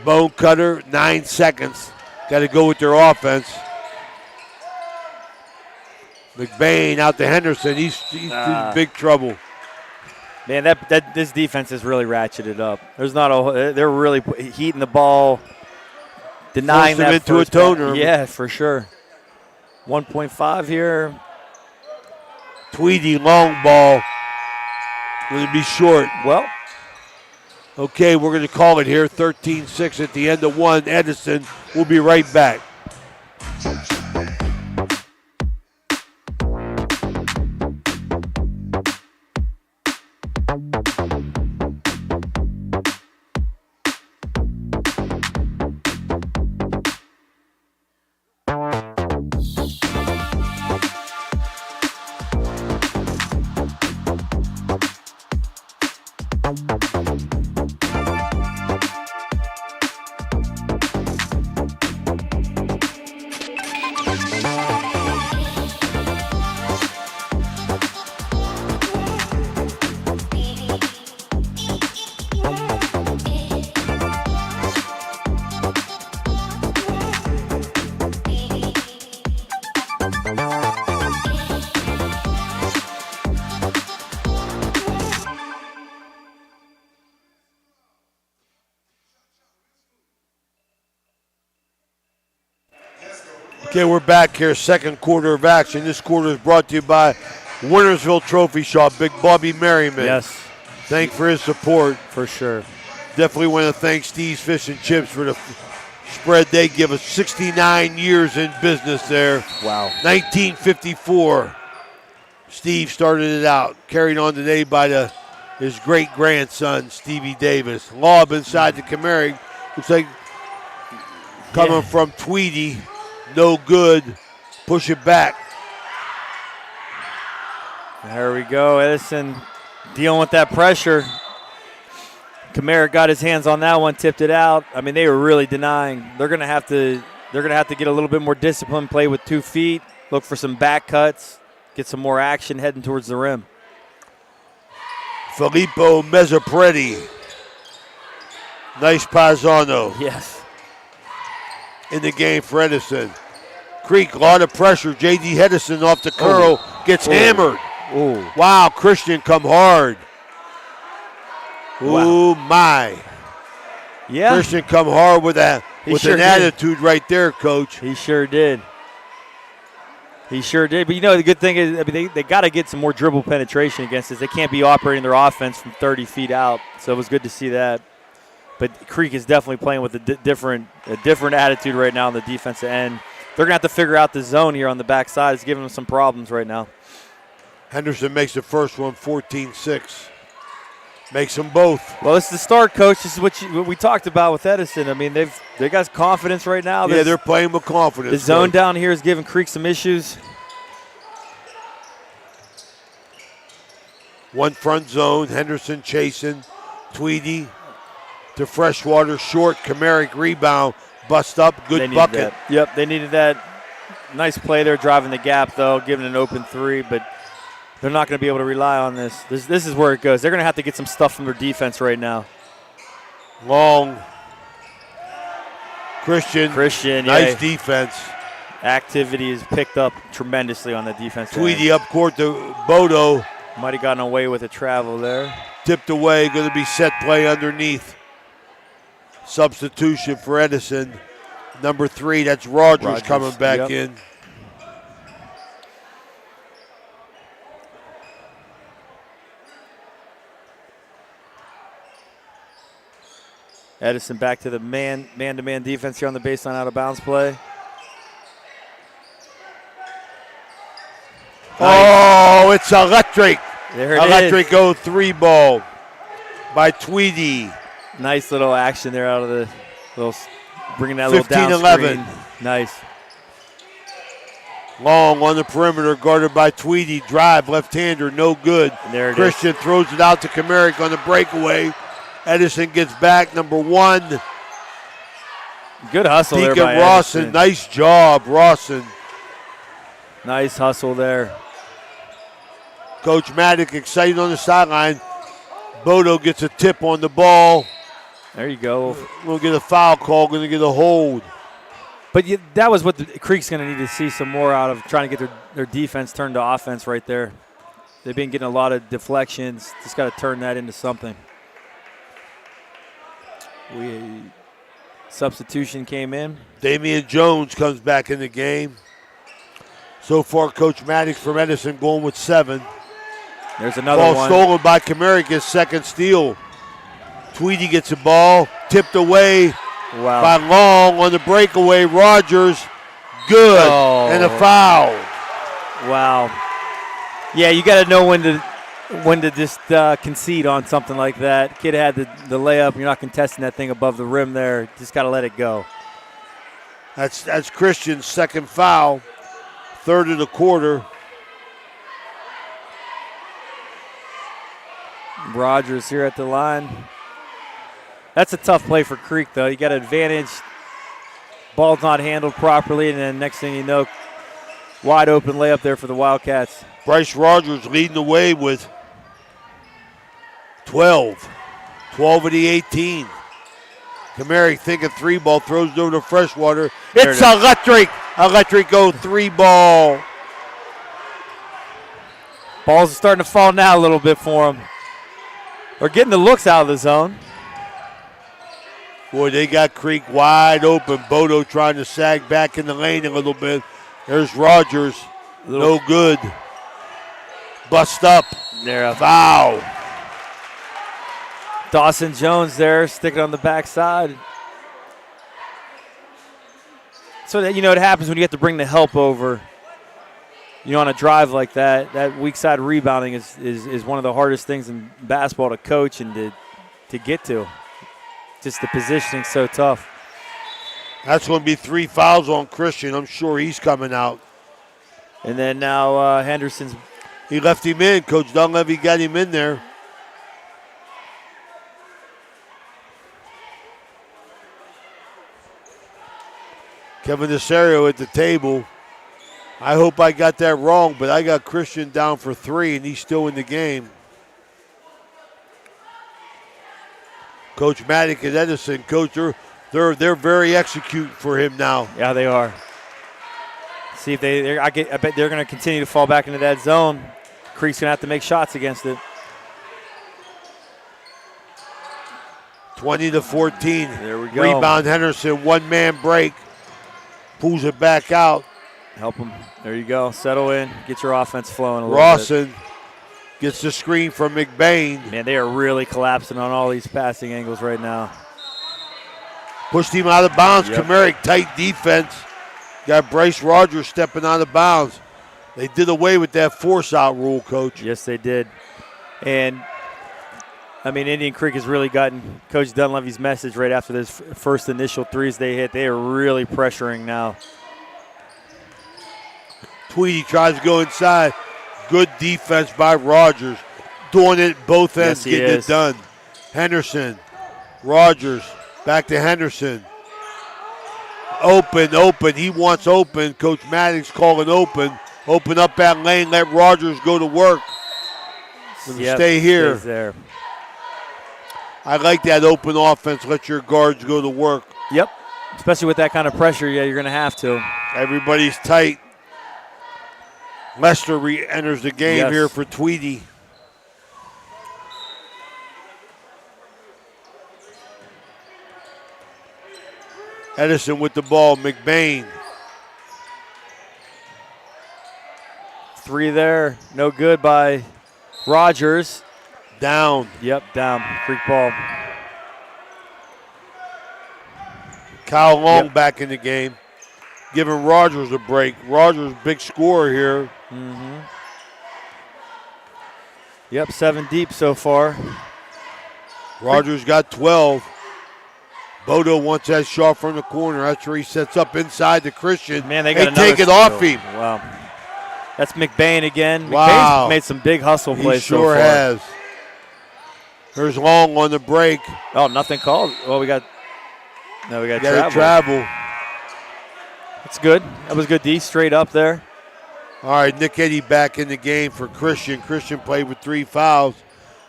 Bone Cutter. 9 seconds. Got to go with their offense. McBain out to Henderson. He's in big trouble. Man, this defense has really ratcheted up. They're really heating the ball, denying Forced them that into a toner. Yeah, for sure. 1.5 here. Tweedy long ball. Going to be short. Well. Okay, we're going to call it here. 13-6 at the end of one. Edison. We'll be right back. Okay, we're back here, second quarter of action. This quarter is brought to you by Wintersville Trophy Shop, Big Bobby Merriman. Yes. Thank for his support. For sure. Definitely want to thank Steve's Fish and Chips for the spread they give us. 69 years in business there. Wow. 1954. Steve started it out, carried on today by his great-grandson, Stevie Davis. Lob inside the Camaro. Looks like coming from Tweedy. No good. Push it back. There we go. Edison dealing with that pressure. Kamara got his hands on that one, tipped it out. I mean, they were really denying. They're gonna have to get a little bit more discipline, play with 2 feet, look for some back cuts, get some more action heading towards the rim. Filippo Mezzapretti. Nice Paisano. Yes. In the game for Edison. Creek, a lot of pressure. J.D. Edison off the curl, gets hammered. Ooh. Wow, Christian come hard. Ooh, my. Yeah. Christian come hard with an attitude right there, Coach. He sure did. He sure did. But, the good thing is, they got to get some more dribble penetration against us. They can't be operating their offense from 30 feet out. So it was good to see that. But Creek is definitely playing with a different attitude right now on the defensive end. They're going to have to figure out the zone here on the backside. It's giving them some problems right now. Henderson makes the first one 14-6. Makes them both. Well, it's the start, Coach. This is what we talked about with Edison. They got confidence right now. Yeah, they're playing with confidence. The zone down here is giving Creek some issues. One front zone. Henderson chasing. Tweedy to Freshwater. Short. Kamarick rebound. Bust up. Good bucket. That. Yep, they needed that. Nice play there, driving the gap, though, giving an open three, but they're not going to be able to rely on this. This is where it goes. They're going to have to get some stuff from their defense right now. Long. Christian, nice defense. Activity is picked up tremendously on the defense. Tweedy up court to Bodo. Might have gotten away with a travel there. Tipped away, going to be set play underneath. Substitution for Edison. Number 3, that's Rogers coming back in. Edison back to the man-to-man defense here on the baseline out of bounds play. Oh, it's electric. There it electric is. go 3 ball by Tweedy. Nice little action there out of the little, bringing that little down 15-11. screen. Nice. Long on the perimeter, guarded by Tweedy. Drive, left-hander, no good. And there it Christian is. throws it out to Kamarick on the breakaway. Edison gets back, number 1. Good hustle there by Rawson. Edison. Nice job, Rawson. Nice hustle there. Coach Maddock excited on the sideline. Bodo gets a tip on the ball. There you go. We'll get a foul call, going to get a hold. But that was what the Creek's going to need to see some more out of, trying to get their defense turned to offense right there. They've been getting a lot of deflections. Just got to turn that into something. Substitution came in. Damian Jones comes back in the game. So far, Coach Maddox from Edison going with 7. There's another ball one. Stolen by Kamarick, his second steal. Tweedy gets the ball, tipped away by Long on the breakaway. Rogers, good, and a foul. Wow. Yeah, you got to know when to just concede on something like that. Kid had the layup. You're not contesting that thing above the rim there. Just got to let it go. That's Christian's second foul, third of the quarter. Rogers here at the line. That's a tough play for Creek, though. You got an advantage. Ball's not handled properly, and then next thing you know, wide open layup there for the Wildcats. Bryce Rogers leading the way with 12. 12 of the 18. Kamarick thinking 3 ball, throws it over to Freshwater. It's electric. Electric go 3 ball. Balls are starting to fall now a little bit for him. They're getting the looks out of the zone. Boy, they got Creek wide open. Bodo trying to sag back in the lane a little bit. There's Rogers. No good. Bust up. There. Foul. Dawson Jones there, sticking on the backside. So that, it happens when you have to bring the help over. On a drive like that, that weak side rebounding is one of the hardest things in basketball to coach and to get to. Just the positioning's so tough. That's going to be 3 fouls on Christian. I'm sure he's coming out. And then now Henderson's. He left him in. Coach Dunleavy got him in there. Kevin Desario at the table. I hope I got that wrong, but I got Christian down for 3, and he's still in the game. Coach Maddock at Edison, Coach, they're very execute for him now. Yeah, they are. See if I bet they're going to continue to fall back into that zone. Creek's going to have to make shots against it. 20-14. There we go. Rebound Henderson, 1-man break. Pulls it back out. Help them. There you go. Settle in. Get your offense flowing a little Rawson gets the screen from McBain. bit. Man, they are really collapsing on all these passing angles right now. Pushed him out of bounds. Yep. Kamarick, tight defense. Got Bryce Rogers stepping out of bounds. They did away with that force-out rule, Coach. Yes, they did. And, I mean, Indian Creek has really gotten Coach Dunleavy's message right after those first initial threes they hit. They are really pressuring now. Tweedy tries to go inside. Good defense by Rogers. Doing it both ends, Yes, he getting is. it done. Henderson, Rogers, back to Henderson. Open. He wants open. Coach Maddox calling open. Open up that lane. Let Rogers go to work. Yep, Stay here. stays there. I like that open offense. Let your guards go to work. Yep. Especially with that kind of pressure, yeah, you're going to have to. Everybody's tight. Lester re-enters the game Yes. here for Tweedy. Edison with the ball. McBain. 3 there. No good by Rogers. Down. Yep, down. Creek ball. Kyle Long Yep. back in the game. Giving Rogers a break. Rogers, big scorer here. Mm-hmm. Yep, 7 deep so far. Rogers got 12. Bodo wants that shot from the corner. That's where he sets up inside the Christian. Man, they got another take it off steal. him. Wow. That's McBain again. Wow. McBain's made some big hustle He plays sure so far. has. There's Long on the break. Oh, nothing called. Well, we got Got travel. to travel. That's good. That was good D, straight up there. All right, Nick Eddy back in the game for Christian. Christian played with 3 fouls.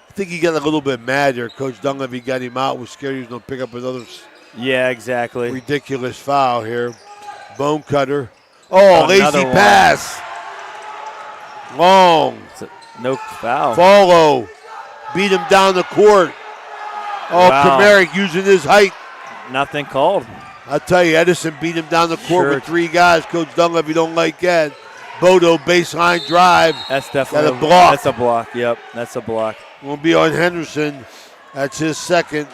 I think he got a little bit mad there. Coach Dunleavy got him out. Was scared he was going to pick up another Yeah, exactly. ridiculous foul here. Bone cutter. Oh, lazy another one. pass. Long. No foul. Follow. Beat him down the court. Oh, Wow. Kamarick using his height. Nothing called. I'll tell you, Edison beat him down the court Sure. with 3 guys. Coach Dunleavy don't like that. Bodo baseline drive. That's definitely Got a block. That's a block. Yep, that's a block. Will be on Henderson. That's his second.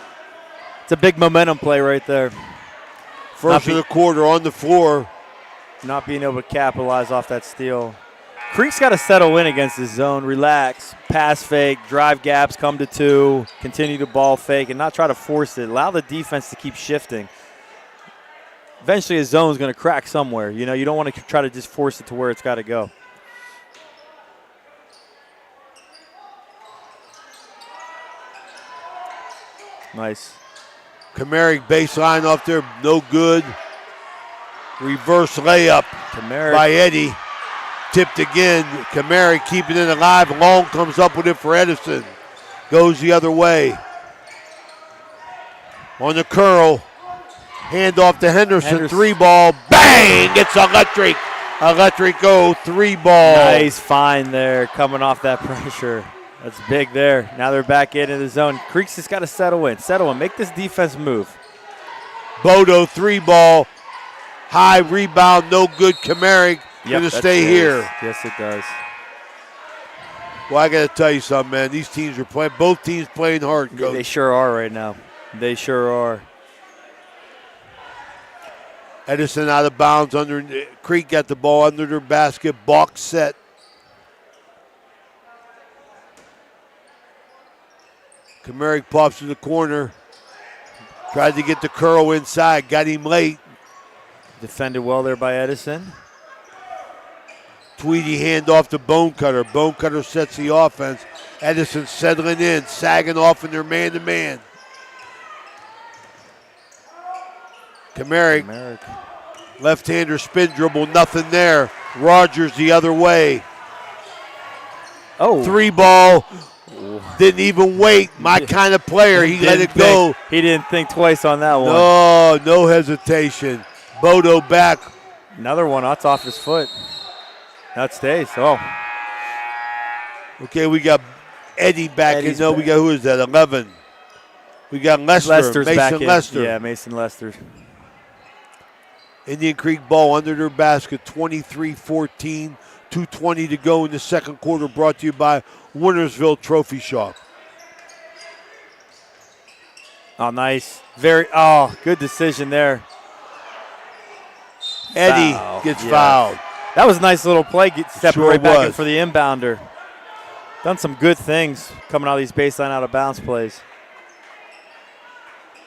It's a big momentum play right there. First of the quarter on the floor. Not being able to capitalize off that steal. Creek's got to settle in against his zone, relax, pass fake, drive gaps, come to 2, continue to ball fake, and not try to force it. Allow the defense to keep shifting. Eventually his zone's going to crack somewhere. You know, you don't want to try to just force it to where it's got to go. Nice. Kamarick baseline off there, no good. Reverse layup by Eddie. Tipped again. Kamarick keeping it alive. Long comes up with it for Edison. Goes the other way. On the curl. Hand off to Henderson. 3 ball. Bang! It's electric. Electric go. 3 ball. Nice find there coming off that pressure. That's big there. Now they're back into the zone. Creek's just got to settle in. Settle in. Make this defense move. Bodo 3 ball. High rebound. No good. Kamarick going to that stay stays. here. Yes, it does. Well, I got to tell you something, man. These teams are playing. Both teams playing hard, Coach. They sure are right now. They sure are. Edison out of bounds. Creek got the ball under their basket. Box set. Kamarick pops to the corner. Tried to get the curl inside. Got him late. Defended well there by Edison. Tweedy hand off to Bone Cutter. Bone Cutter sets the offense. Edison settling in, sagging off in their man-to-man. Kamarick. Left-hander spin dribble, nothing there. Rogers the other way. Oh. 3 ball. Didn't even wait. My kind of player. He let it go. He didn't think twice on that one. No, no hesitation. Bodo back. Another one. That's off his foot. That stays. Oh. Okay, we got Eddie back. Eddie's We got, who is that? 11. We got Lester. Lester's Mason back in. Lester. Yeah, Mason Lester. Indian Creek ball under their basket, 23-14, 2:20 to go in the second quarter, brought to you by Wintersville Trophy Shop. Oh, nice. Good decision there. Eddie gets fouled. That was a nice little play, stepping Sure right back in was. for the inbounder. Done some good things coming out of these baseline out of bounds plays.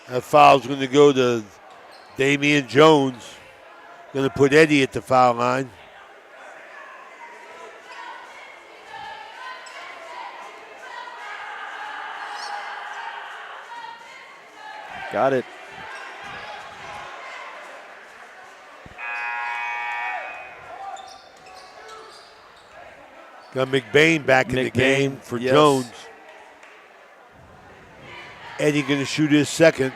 That foul's going to go to Damian Jones. Going to put Eddie at the foul line. Got it. Got McBain back in the game for yes. Jones. Eddie going to shoot his second.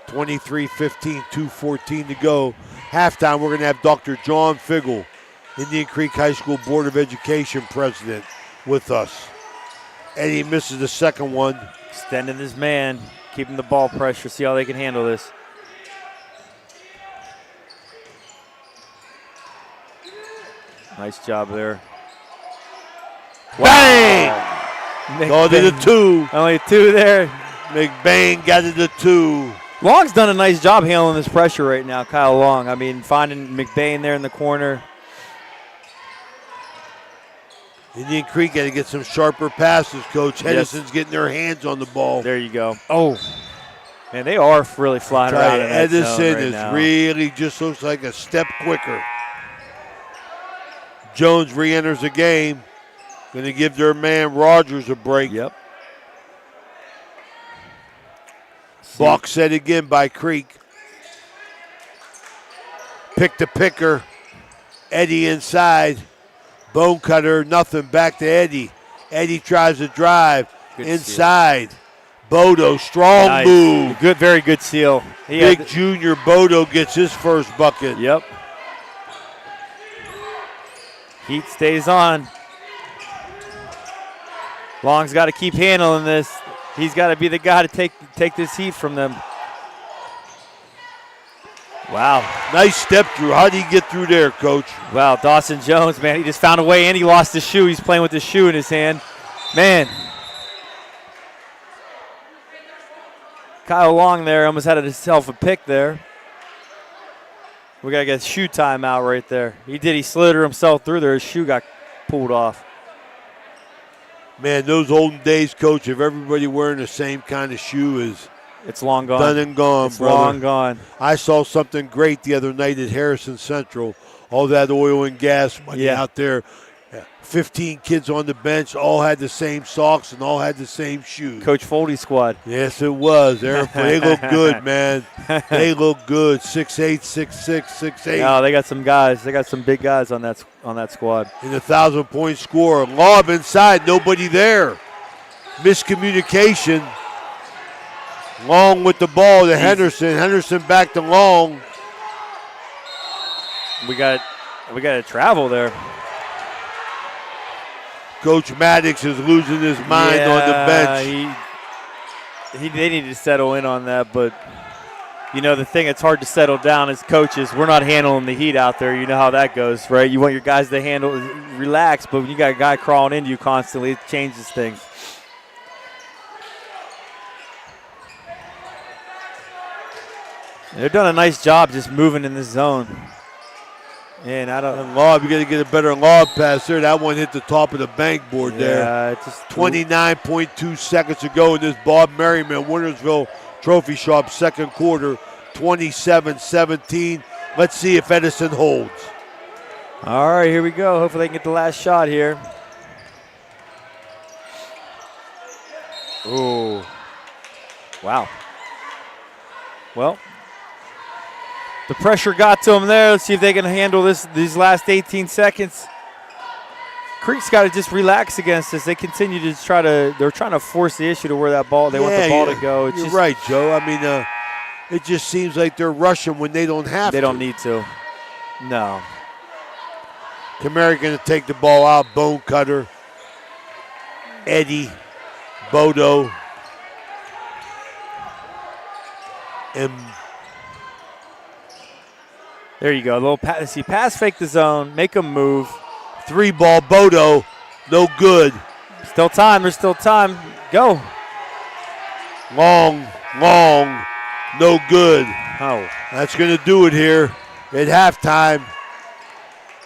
23-15, 2:14 to go. Halftime, we're going to have Dr. John Figgle, Indian Creek High School Board of Education president, with us. Eddie misses the second one. Extending his man, keeping the ball pressure, see how they can handle this. Nice job there. Bang! Wow. Go to the two. Only two there. McBain got to the two. Long's done a nice job handling this pressure right now, Kyle Long. I mean, finding McBain there in the corner. Indian Creek got to get some sharper passes, Coach. Edison's getting their hands on the ball. There you go. Oh, man, they are really flying around in that zone Edison right is now. really just looks like a step quicker. Jones re-enters the game. Going to give their man Rogers a break. Yep. Balk set again by Creek. Pick the picker. Eddie inside. Bone cutter, nothing. Back to Eddie. Eddie tries to drive. Good inside. Bodo, strong Nice. move. Good, very good seal. Big junior Bodo gets his first bucket. Yep. Heat stays on. Long's got to keep handling this. He's got to be the guy to take this heat from them. Wow. Nice step through. How did he get through there, Coach? Wow, Dawson Jones, man, he just found a way and he lost his shoe. He's playing with his shoe in his hand. Man. Kyle Long there almost had himself a pick there. We got to get shoe time out right there. He slithered himself through there. His shoe got pulled off. Man, those olden days, Coach, of everybody wearing the same kind of shoe is it's long gone. Done and gone, it's brother. long gone. I saw something great the other night at Harrison Central. All that oil and gas money out there. 15 kids on the bench, all had the same socks and all had the same shoes. Coach Foldy's squad. Yes, it was. They look good, man. They look good. 6'8", 6'6", 6'8". No, they got some guys. They got some big guys on that squad. In the 1,000-point score. Lob inside, nobody there. Miscommunication. Long with the ball to Henderson. Henderson back to Long. We got to travel there. Coach Maddox is losing his mind on the bench. They need to settle in on that, but you know the thing that's hard to settle down as coaches, we're not handling the heat out there. You know how that goes, right? You want your guys to relax, but when you got a guy crawling into you constantly, it changes things. They've done a nice job just moving in this zone. And lob, you got to get a better lob pass there. That one hit the top of the bank board there. Yeah, just 29.2 seconds to go in this Bob Merriman Wintersville Trophy Shop second quarter. 27-17. Let's see if Edison holds. All right, here we go. Hopefully they can get the last shot here. Ooh. Wow. Well, the pressure got to them there. Let's see if they can handle these last 18 seconds. Creek's got to just relax against this. They continue to they're trying to force the issue to where that ball, they want the ball to go. You're right, Joe. I mean, it just seems like they're rushing when they don't have to. They don't need to. No. Kamara going to take the ball out. Bone cutter. Eddie. Bodo. And There you go. A little pass. See, pass fake the zone, make them move. 3-ball Bodo, no good. Still time. There's still time. Go. Long, no good. Oh. That's going to do it here at halftime.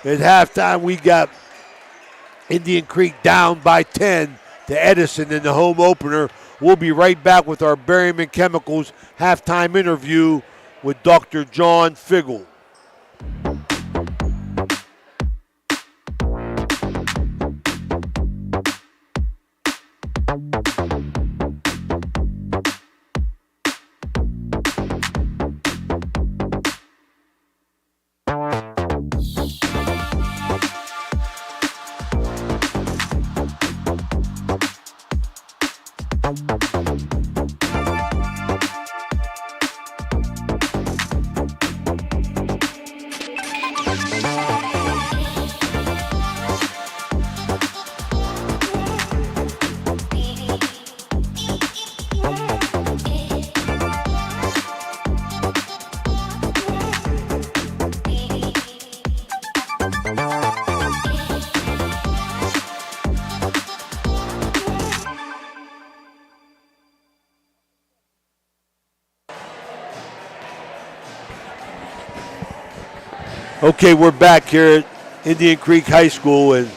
At halftime, we got Indian Creek down by 10 to Edison in the home opener. We'll be right back with our Berryman Chemicals halftime interview with Dr. John Figgle. Okay, we're back here at Indian Creek High School, and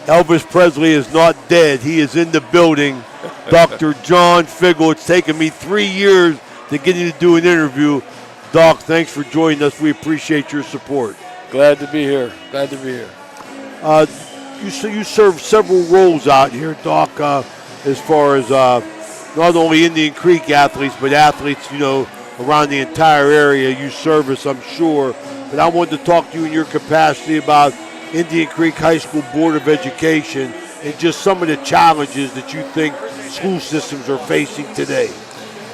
Elvis Presley is not dead. He is in the building. Dr. John Figgle. It's taken me 3 years to get him to do an interview. Doc, thanks for joining us. We appreciate your support. Glad to be here. Glad to be here. You serve several roles out here, Doc, as far as not only Indian Creek athletes, but athletes, around the entire area you service, I'm sure. But I wanted to talk to you in your capacity about Indian Creek High School Board of Education and just some of the challenges that you think school systems are facing today.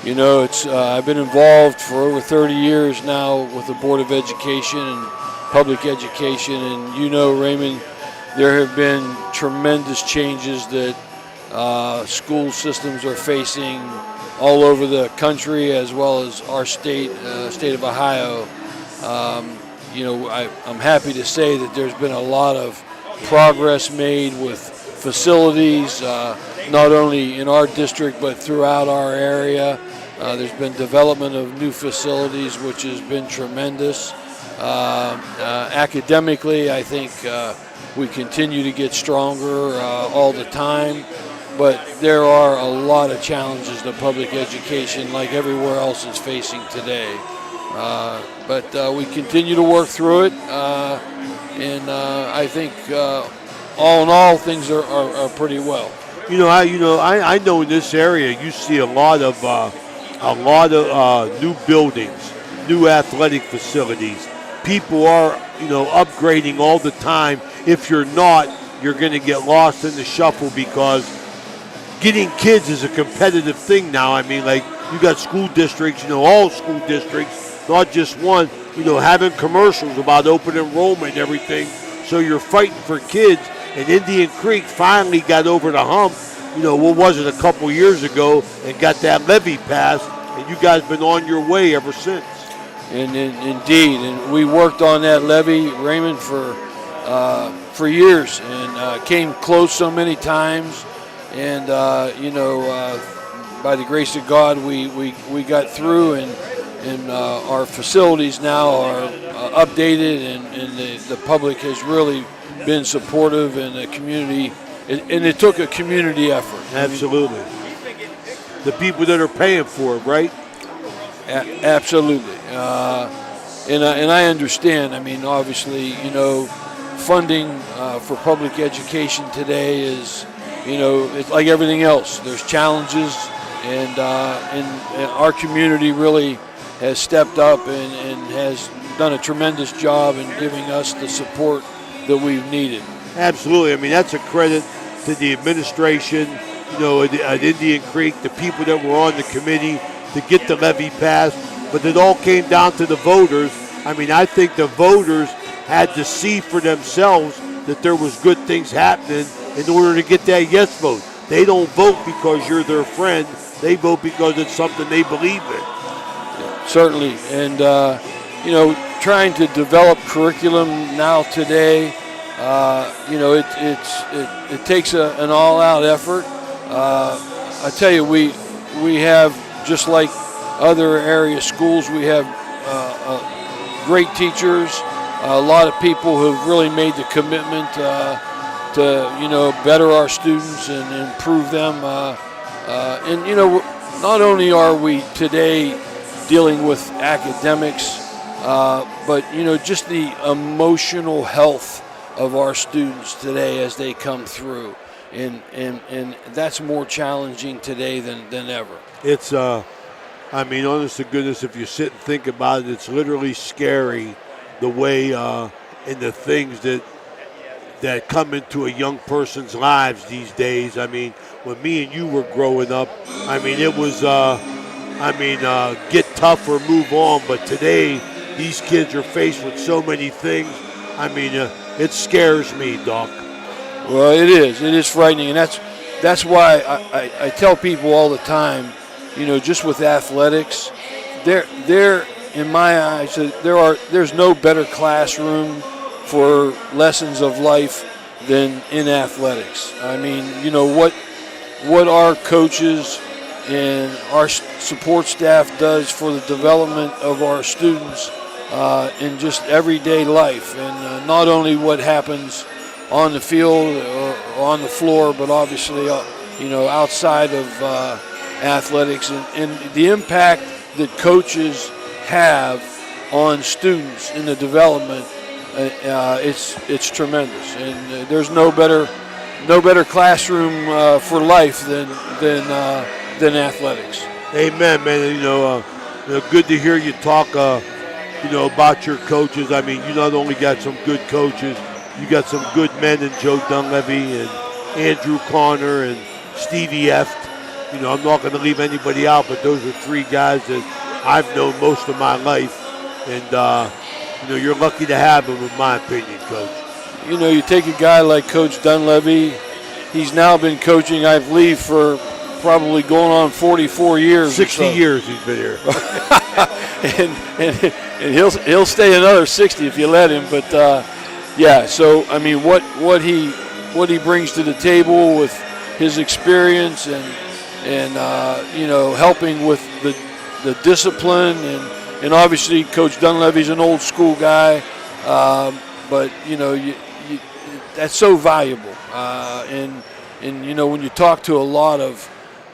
I've been involved for over 30 years now with the Board of Education and public education. And Raymond, there have been tremendous changes that school systems are facing all over the country as well as our state of Ohio. I'm happy to say that there's been a lot of progress made with facilities, not only in our district but throughout our area. There's been development of new facilities, which has been tremendous. Academically, I think we continue to get stronger all the time, but there are a lot of challenges that public education, like everywhere else, is facing today. But we continue to work through it, and I think all in all, things are pretty well. I know in this area you see a lot of new buildings, new athletic facilities. People are upgrading all the time. If you're not, you're going to get lost in the shuffle because getting kids is a competitive thing now. I mean, like you got school districts, all school districts. Not just one, having commercials about open enrollment and everything. So you're fighting for kids. And Indian Creek finally got over the hump, what was it, a couple years ago, and got that levy passed. And you guys been on your way ever since. Indeed. And we worked on that levy, Raymond, for years and came close so many times. And, by the grace of God, we got through and our facilities now are updated, and the public has really been supportive, and the community, and it took a community effort. Absolutely. The people that are paying for it, right? Absolutely. And I understand. I mean, obviously, funding for public education today is, it's like everything else. There's challenges, and our community really has stepped up and has done a tremendous job in giving us the support that we've needed. Absolutely. I mean, that's a credit to the administration, at Indian Creek, the people that were on the committee to get the levy passed. But it all came down to the voters. I mean, I think the voters had to see for themselves that there was good things happening in order to get that yes vote. They don't vote because you're their friend. They vote because it's something they believe in. Certainly, and trying to develop curriculum now today. It takes an all-out effort. I tell you, we have, just like other area schools, we have great teachers, a lot of people who have really made the commitment to better our students and improve them. Not only are we today dealing with academics, but just the emotional health of our students today as they come through, and that's more challenging today than ever. It's honest to goodness, if you sit and think about it, it's literally scary the way and the things that come into a young person's lives these days. I mean, when me and you were growing up, it was get tough or move on. But today, these kids are faced with so many things. It scares me, Doc. Well, it is. It is frightening, and that's why I tell people all the time, just with athletics, there in my eyes, there's no better classroom for lessons of life than in athletics. What our coaches and our support staff does for the development of our students in just everyday life, and not only what happens on the field or on the floor, but obviously outside of athletics, and the impact that coaches have on students in the development. It's tremendous, and there's no better classroom for life than athletics. Amen, man. Good to hear you talk. About your coaches. You not only got some good coaches, you got some good men in Joe Dunleavy and Andrew Connor and Stevie Eft. I'm not going to leave anybody out, but those are three guys that I've known most of my life, and you're lucky to have them, in my opinion, Coach. You take a guy like Coach Dunleavy. He's now been coaching, I believe, for probably going on 44 years. 60 years he's been here. and he'll stay another 60 if you let him. But so what he brings to the table with his experience and helping with the discipline, and obviously Coach Dunleavy's an old school guy, but that's so valuable. And when you talk to a lot of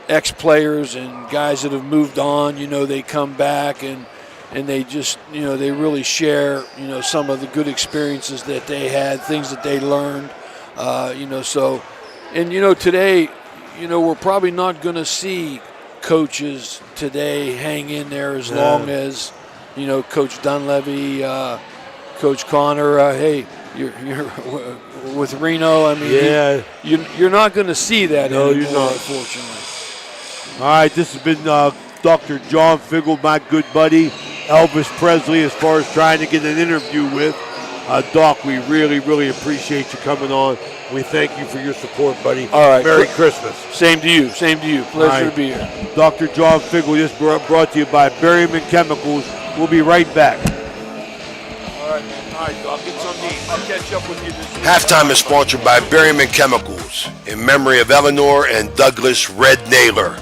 ex-players and guys that have moved on, they come back and they just, they really share, some of the good experiences that they had, things that they learned, today, we're probably not going to see coaches today hang in there as long as, Coach Dunleavy, Coach Connor, hey, you're with Reno. You're not going to see that anymore, you're not, unfortunately. All right, this has been Dr. John Figgle, my good buddy, Elvis Presley, as far as trying to get an interview with. Doc, we really, really appreciate you coming on. We thank you for your support, buddy. All right. Merry Christmas. Same to you. Pleasure to be here. Dr. John Figgle, this brought to you by Berryman Chemicals. We'll be right back. All right, Doc, get some meat. I'll catch up with you this week. Halftime is sponsored by Berryman Chemicals in memory of Eleanor and Douglas Red Naylor,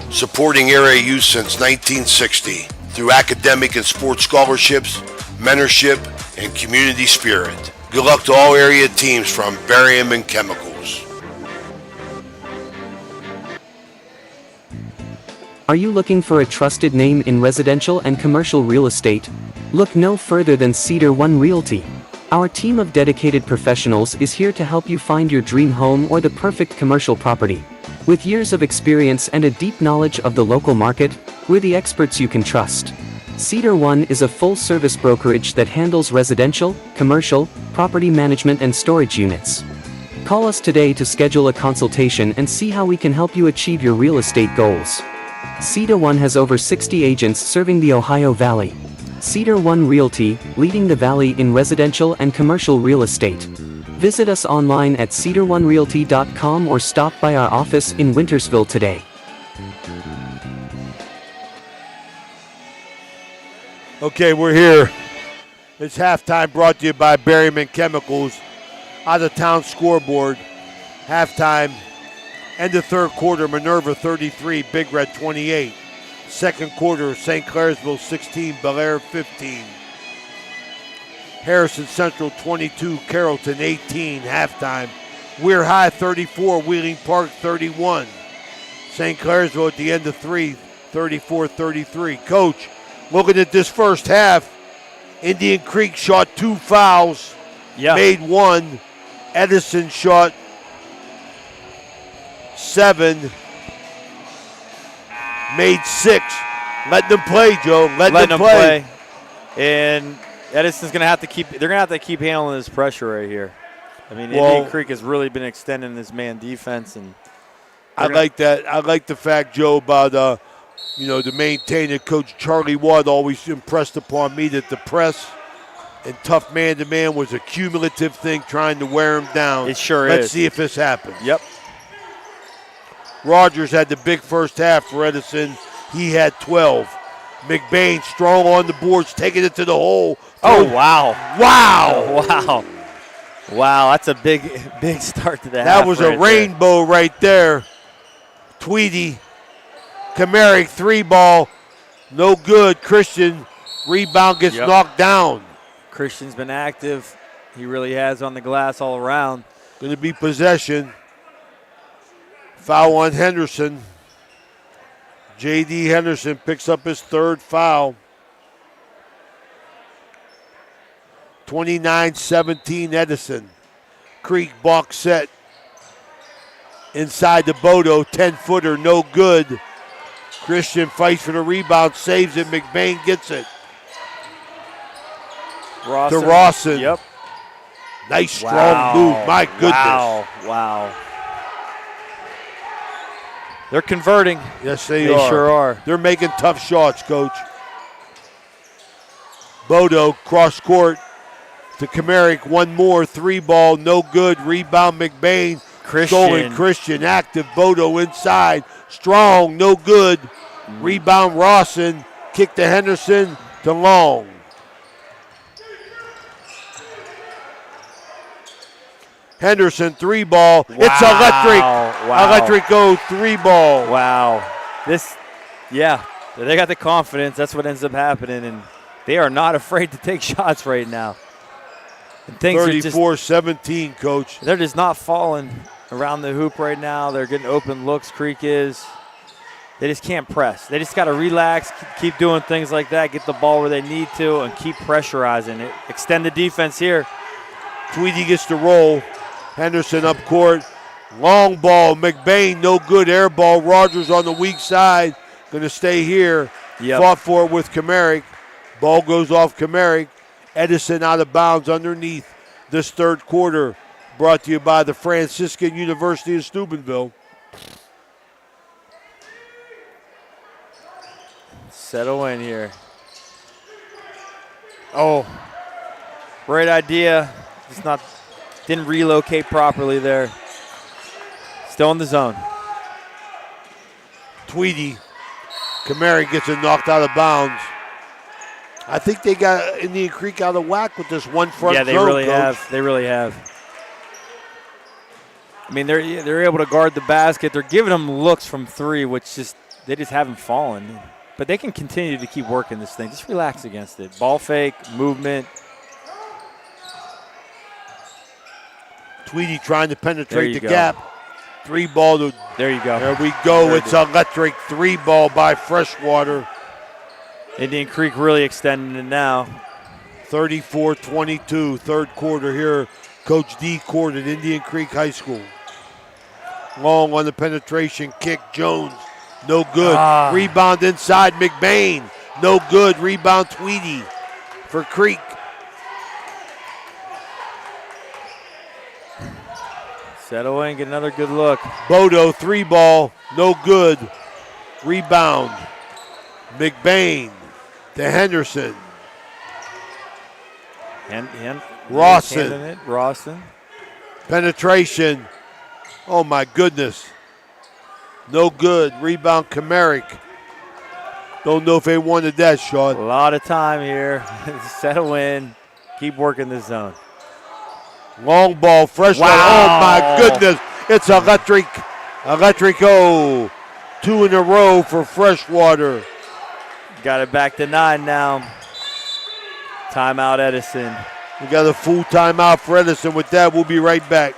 supporting area youth since 1960 through academic and sports scholarships, mentorship, and community spirit. Good luck to all area teams from Berryman Chemicals. Are you looking for a trusted name in residential and commercial real estate? Look no further than Cedar One Realty. Our team of dedicated professionals is here to help you find your dream home or the perfect commercial property. With years of experience and a deep knowledge of the local market, we're the experts you can trust. Cedar One is a full-service brokerage that handles residential, commercial, property management and storage units. Call us today to schedule a consultation and see how we can help you achieve your real estate goals. Cedar One has over 60 agents serving the Ohio Valley. Cedar One Realty, leading the valley in residential and commercial real estate. Visit us online at cedaronerealty.com or stop by our office in Wintersville today. Okay, we're here It's halftime brought to you by Berryman Chemicals. Out of town scoreboard. Halftime. End of third quarter, Minerva 33, Big Red 28. Second quarter, St. Clairsville 16, Bel Air 15. Harrison Central 22, Carrollton 18, halftime. Weir High 34, Wheeling Park 31. St. Clairsville at the end of 34-33. Coach, looking at this first half, Indian Creek shot 2 fouls, made 1. Edison shot 7, made 6. Let them play, Joe. Let them play. And Edison's going to have to keep. They're going to have to keep handling this pressure right here. I mean, Indian Creek has really been extending this man defense, and I like that. I like the fact, Joe, about to maintain it. Coach Charlie Watt always impressed upon me that the press and tough man-to-man was a cumulative thing, trying to wear him down. It sure is. Let's see if this happens. Yep. Rogers had the big first half for Edison. He had 12. McBain strong on the boards, taking it to the hole. Oh, wow. Wow. Oh, wow. Wow, that's a big start to that. That was a rainbow right there. Tweedy. Kamarick, 3-ball. No good. Christian, rebound gets knocked down. Christian's been active. He really has on the glass all around. Going to be possession. Foul on Henderson. J.D. Henderson picks up his 3rd foul. 29-17 Edison. Creek box set. Inside the Bodo, 10-footer, no good. Christian fights for the rebound, saves it. McBain gets it. Rawson. To Rawson. Yep. Nice strong move. My goodness. Wow. They're converting. Yes, they are. They sure are. They're making tough shots, Coach. Bodo cross court to Kamarick. One more 3-ball, no good. Rebound McBain. Stolen Christian. Active Bodo inside. Strong, no good. Rebound Rawson. Kick to Henderson to Long. Henderson, 3-ball. Wow. It's electric. Wow. Electric go, 3-ball. Wow. They got the confidence. That's what ends up happening, and they are not afraid to take shots right now. And 34-17, Coach. They're just not falling around the hoop right now. They're getting open looks, Creek is. They just can't press. They just got to relax, keep doing things like that, get the ball where they need to, and keep pressurizing it. Extend the defense here. Tweedy gets the roll. Henderson up court. Long ball. McBain, no good. Air ball. Rogers on the weak side. Going to stay here. Yep. Fought for it with Kamarick. Ball goes off Kamarick. Edison out of bounds underneath this third quarter. Brought to you by the Franciscan University of Steubenville. Settle in here. Oh, great idea. Didn't relocate properly there. Still in the zone. Tweedy. Kamarick gets it knocked out of bounds. I think they got Indian Creek out of whack with this one front zone. Yeah, they really Coach. have. They really have. I mean, they're able to guard the basket. They're giving them looks from 3, which they just haven't fallen. But they can continue to keep working this thing. Just relax against it. Ball fake, movement. Tweedy trying to penetrate the go. gap. 3-ball to. There you go. There we go. It's electric. 3-ball by Freshwater. Indian Creek really extending it now. 34-22, third quarter here. Coach D court at Indian Creek High School. Long on the penetration kick. Jones, no good. Rebound inside. McBain, no good. Rebound Tweedy for Creek. Settle in, get another good look. Bodo, 3-ball, no good. Rebound. McBain to Henderson. Rawson. Penetration. Oh, my goodness. No good. Rebound Kamarick. Don't know if they wanted that shot. A lot of time here. Settle in. Keep working this zone. Long ball, Freshwater. Wow. Oh, my goodness. It's electric. Electrico. 2 in a row for Freshwater. Got it back to 9 now. Timeout, Edison. We got a full timeout for Edison. With that, we'll be right back.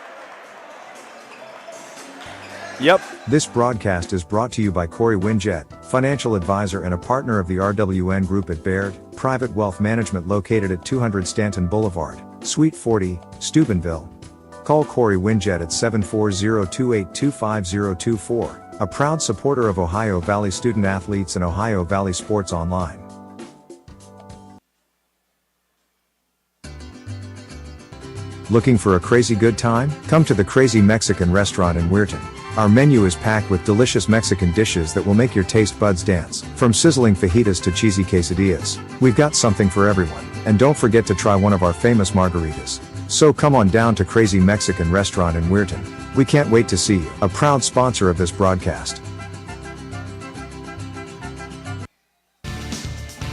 Yep. This broadcast is brought to you by Corey Winjet, financial advisor and a partner of the RWN Group at Baird, private wealth management located at 200 Stanton Boulevard, Suite 40, Steubenville. Call Corey Winjet at 740-282-5024, a proud supporter of Ohio Valley student athletes and Ohio Valley Sports Online. Looking for a crazy good time? Come to the Crazy Mexican Restaurant in Weirton. Our menu is packed with delicious Mexican dishes that will make your taste buds dance, from sizzling fajitas to cheesy quesadillas. We've got something for everyone, and don't forget to try one of our famous margaritas. So come on down to Crazy Mexican Restaurant in Weirton. We can't wait to see you, a proud sponsor of this broadcast.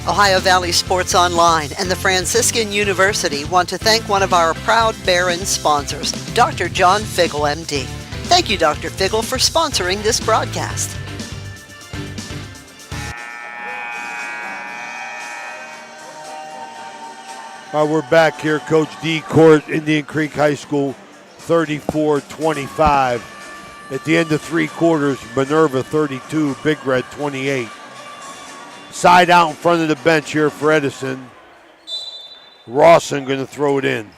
Ohio Valley Sports Online and the Franciscan University want to thank one of our proud Barron sponsors, Dr. John Figgle, MD. Thank you, Dr. Figgle, for sponsoring this broadcast. All right, we're back here. Coach D Court, Indian Creek High School, 34-25. At the end of 3 quarters, Minerva 32, Big Red 28. Side out in front of the bench here for Edison. Rawson going to throw it in.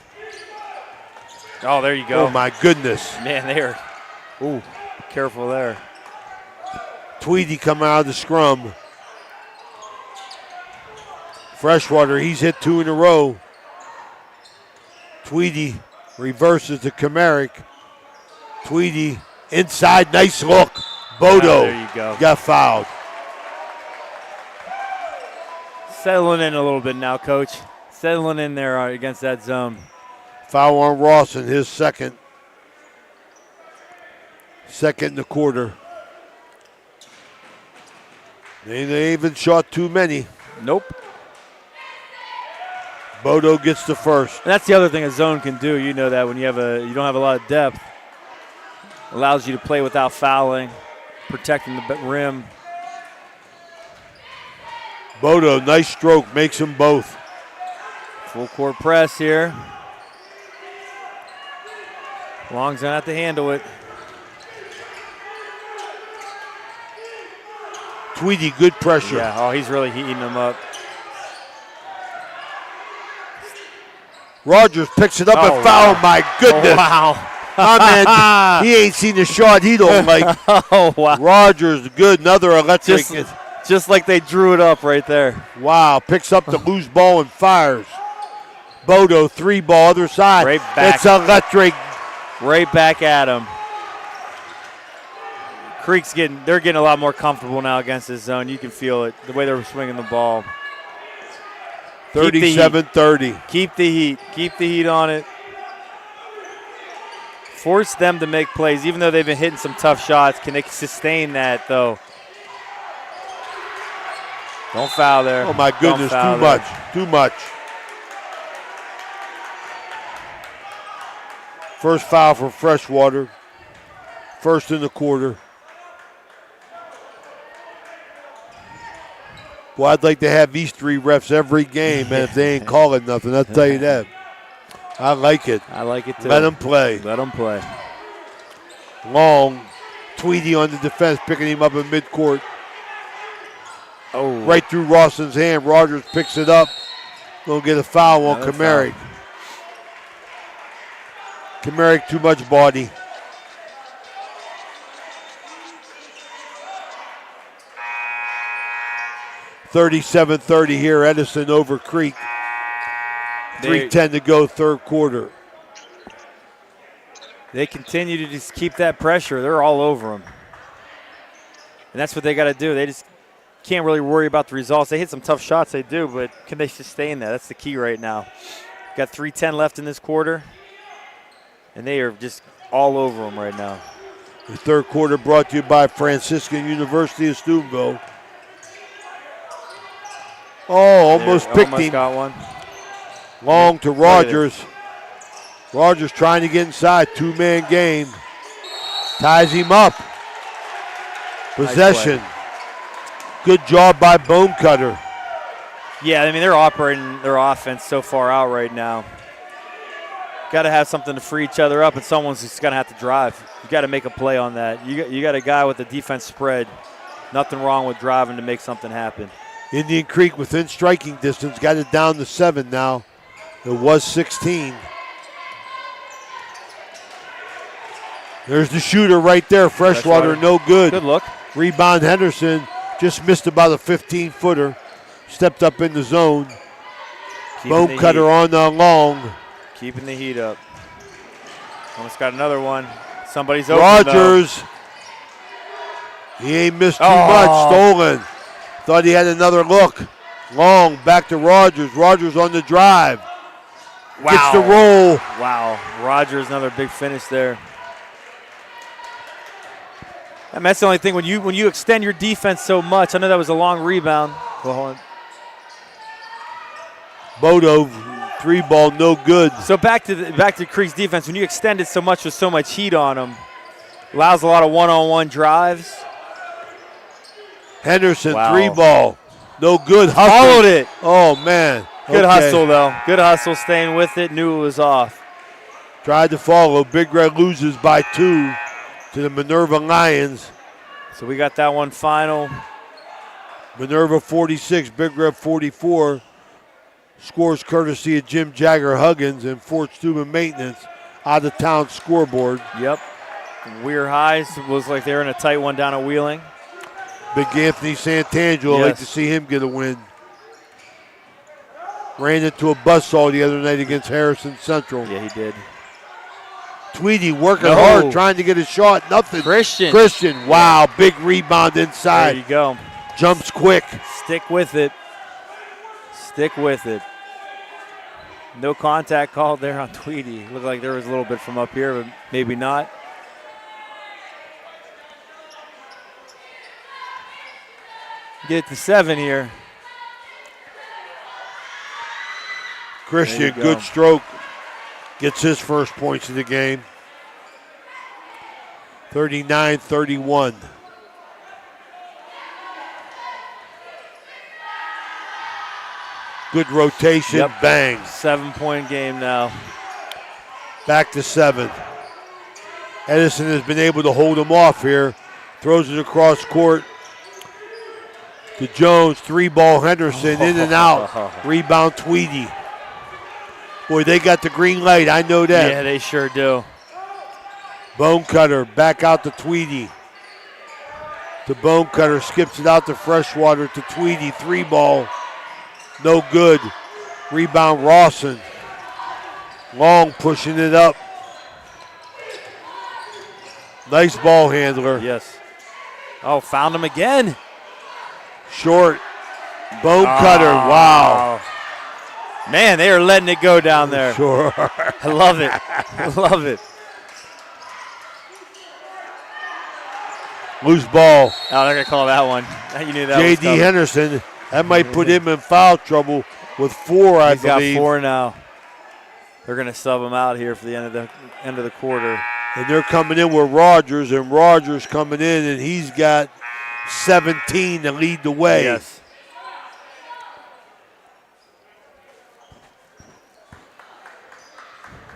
Oh, there you go. Oh, my goodness. Man, they are. Ooh, careful there. Tweedy coming out of the scrum. Freshwater, he's hit 2 in a row. Tweedy reverses to Kamarick. Tweedy inside, nice look. Bodo there you go. got fouled. Settling in a little bit now, Coach. Settling in there against that zone. Foul on Rawson, his second. Second in the quarter. They even shot too many. Nope. Bodo gets the first. And that's the other thing a zone can do. You know that when you don't have a lot of depth. Allows you to play without fouling, protecting the rim. Bodo, nice stroke, makes them both. Full court press here. Long's gonna have to handle it. Tweedy, good pressure. Yeah, oh, he's really heating them up. Rogers picks it up and foul. Wow. My goodness. Oh, wow. My man, he ain't seen the shot he don't like. Oh, wow. Rogers, good. Another electric. Just like they drew it up right there. Wow, picks up the loose ball and fires. Bodo, 3 ball, other side. Right back. It's electric. Right back at him. Creek's they're getting a lot more comfortable now against this zone. You can feel it, the way they're swinging the ball. 37-30. Keep the heat. Keep the heat on it. Force them to make plays, even though they've been hitting some tough shots. Can they sustain that, though? Don't foul there. Oh, my goodness, too much. Too much. First foul for Freshwater. First in the quarter. Well, I'd like to have these 3 refs every game, man, if they ain't calling nothing. I'll tell you that. I like it. I like it, too. Let them play. Let them play. Long. Tweedy on the defense, picking him up in midcourt. Oh. Right through Rawson's hand. Rogers picks it up. Gonna get a foul on Kamarick. Kamarick, too much body. $37-30 here. Edison over Creek. 3:10 to go, third quarter. They continue to just keep that pressure. They're all over them. And that's what they got to do. They just can't really worry about the results. They hit some tough shots, they do, but can they sustain that? That's the key right now. Got 3:10 left in this quarter, and they are just all over them right now. The third quarter brought to you by Franciscan University of Steubenville. Oh, almost picked him. Got one. Long to Rogers. Rogers trying to get inside. Two-man game. Ties him up. Possession. Good job by Bonecutter. Yeah, I mean, they're operating their offense so far out right now. Got to have something to free each other up, and someone's just going to have to drive. You got to make a play on that. You got a guy with the defense spread. Nothing wrong with driving to make something happen. Indian Creek within striking distance. Got it down to 7 now. It was 16. There's the shooter right there. Freshwater, no good. Good look. Rebound Henderson. Just missed about a 15-footer. Stepped up in the zone. Bonecutter on the long. Keeping the heat up. Almost got another one. Somebody's open, Rogers. He ain't missed too much. Stolen. Thought he had another look. Long back to Rogers. Rogers on the drive. Wow. Gets the roll. Wow. Rogers, another big finish there. And that's the only thing when you extend your defense so much. I know that was a long rebound. Well, hold on. Bodo, 3-ball, no good. So back to Creek's defense. When you extend it so much with so much heat on them, allows a lot of one-on-one drives. Henderson, Wow. 3-ball, no good. Hustle. Followed it. Oh man, Good hustle though. Good hustle, staying with it. Knew it was off. Tried to follow. Big Red loses by 2 to the Minerva Lions. So we got that one final. Minerva 46, Big Red 44. Scores courtesy of Jim Jagger Huggins and Fort Steuben Maintenance. Out of town scoreboard. Yep. Weir Highs was like they were in a tight one down at Wheeling. Big Anthony Santangelo, Yes. like to see him get a win. Ran into a buzzsaw the other night against Harrison Central. Yeah, he did. Tweedy working No. hard, trying to get a shot. Nothing. Christian, wow, big rebound inside. There you go. Jumps quick. Stick with it. Stick with it. No contact called there on Tweedy. Looked like there was a little bit from up here, but maybe not. Get it to 7 here. Christian, go. good stroke. Gets his first points of the game. 39-31. Good rotation, Yep. bang. 7-point game now. Back to 7. Edison has been able to hold him off here. Throws it across court to Jones. 3-ball Henderson, in and out. Rebound Tweedy. Boy, they got the green light. I know that. Yeah, they sure do. Bonecutter back out to Tweedy. To Bonecutter, skips it out to Freshwater to Tweedy. 3-ball. No good. Rebound Rawson. Long pushing it up. Nice ball handler. Yes. Oh, found him again. Short. Bonecutter. Wow. Man, they are letting it go down there. Sure. I love it. I love it. Loose ball. Oh, they're going to call that one. You knew that was J.D. coming. Henderson. That might put him in foul trouble with 4, I He's believe. got 4 now. They're going to sub him out here for the end of the quarter. And they're coming in with Rogers, and Rogers coming in, and he's got 17 to lead the way. Yes.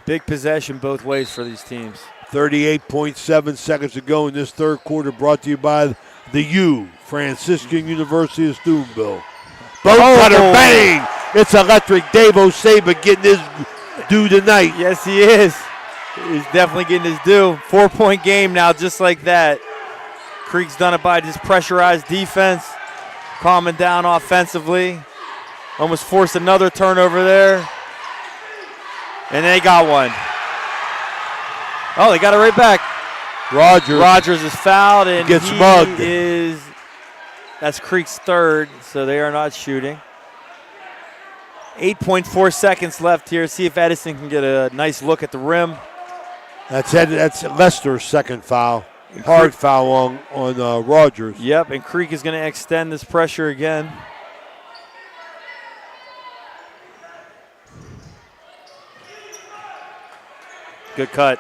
Big possession both ways for these teams. 38.7 seconds to go in this third quarter, brought to you by the U, Franciscan University of Steubenville. Bonecutter, bang! It's electric. Dave Osaba getting his due tonight. Yes, he is. He's definitely getting his due. 4-point game now, just like that. Creek's done it by just pressurized defense, calming down offensively. Almost forced another turnover there. And they got one. Oh, they got it right back. Rogers is fouled, and Gets he mugged. That's Creek's third, so they are not shooting. 8.4 seconds left here. See if Edison can get a nice look at the rim. That's Lester's second foul. Hard foul on Rogers. Yep, and Creek is going to extend this pressure again. Good cut.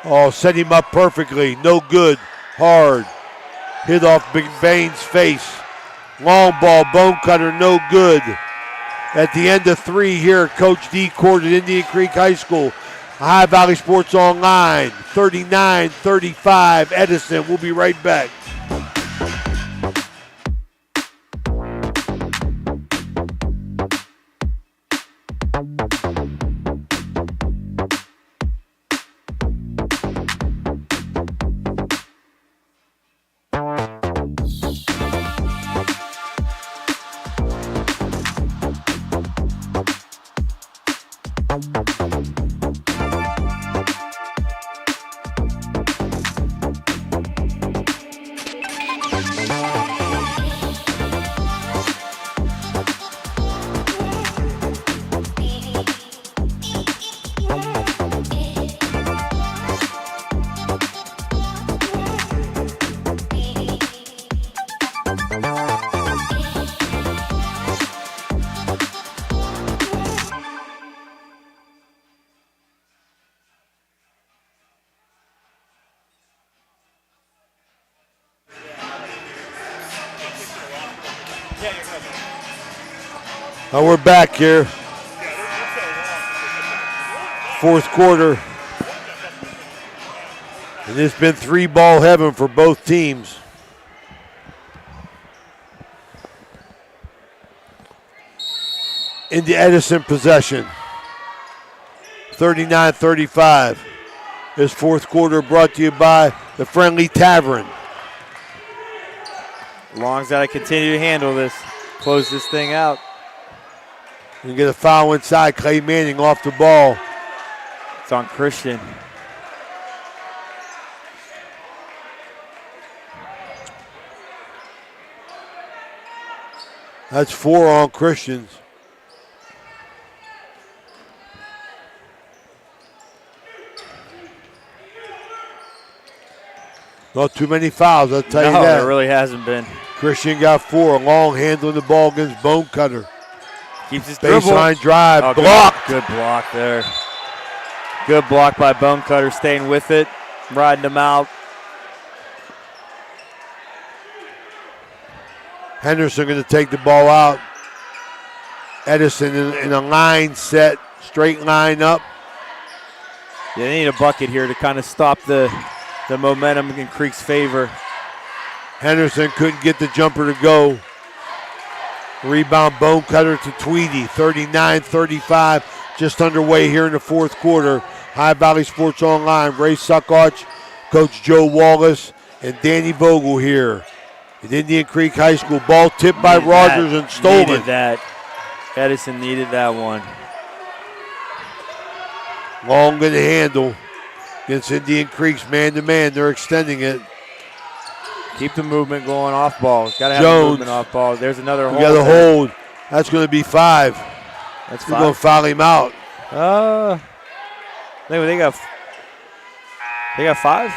Oh, set him up perfectly. No good. Hard. Hit off McBain's face. Long ball, bone cutter, no good. At the end of 3 here, Coach D Court at Indian Creek High School. Ohio Valley Sports Online, 39-35, Edison. We'll be right back. Now we're back here. 4th quarter. And it's been 3-ball heaven for both teams. Into Edison possession. 39-35. This 4th quarter brought to you by the Friendly Tavern. Long's got to continue to handle this. Close this thing out. You get a foul inside. Clay Manning off the ball. It's on Christian. That's 4 on Christians. Not too many fouls, I'll tell you that. No, there really hasn't been. Christian got 4. Long handling the ball against Bone Cutter. Keeps his dribble. Baseline drive, Oh, blocked. Good block there. Good block by Bone Cutter, staying with it, riding him out. Henderson going to take the ball out. Edison in a line set, straight line up. Yeah, they need a bucket here to kind of stop the momentum in Creek's favor. Henderson couldn't get the jumper to go. Rebound, Bone Cutter to Tweedy. 39-35, just underway here in the 4th quarter. High Valley Sports Online, Ray Suckoch, Coach Joe Wallace, and Danny Vogel here at Indian Creek High School. Ball tipped by Rogers and stolen. Needed that. Edison needed that one. Long going to handle against Indian Creek's man-to-man. They're extending it. Keep the movement going off ball. Got to have Jones. the movement off ball. There's another hold. We got a hold. That's going to be 5. That's 5. We're going to foul him out. They got 5.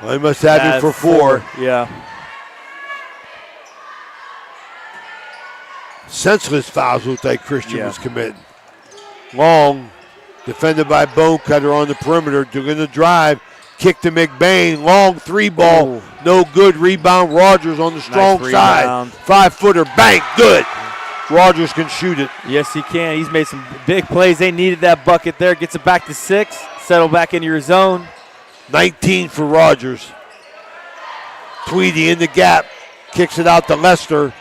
Well, he must have it for 4. Yeah. Senseless fouls looked like Christian was committing. Long, defended by Bone Cutter on the perimeter. They're going to drive. Kick to McBain. Long 3-ball. No good. Rebound. Rogers on the strong side. 5-footer. Bang. Good. Rogers can shoot it. Yes, he can. He's made some big plays. They needed that bucket there. Gets it back to 6. Settle back into your zone. 19 for Rogers. Tweedy in the gap. Kicks it out to Lester.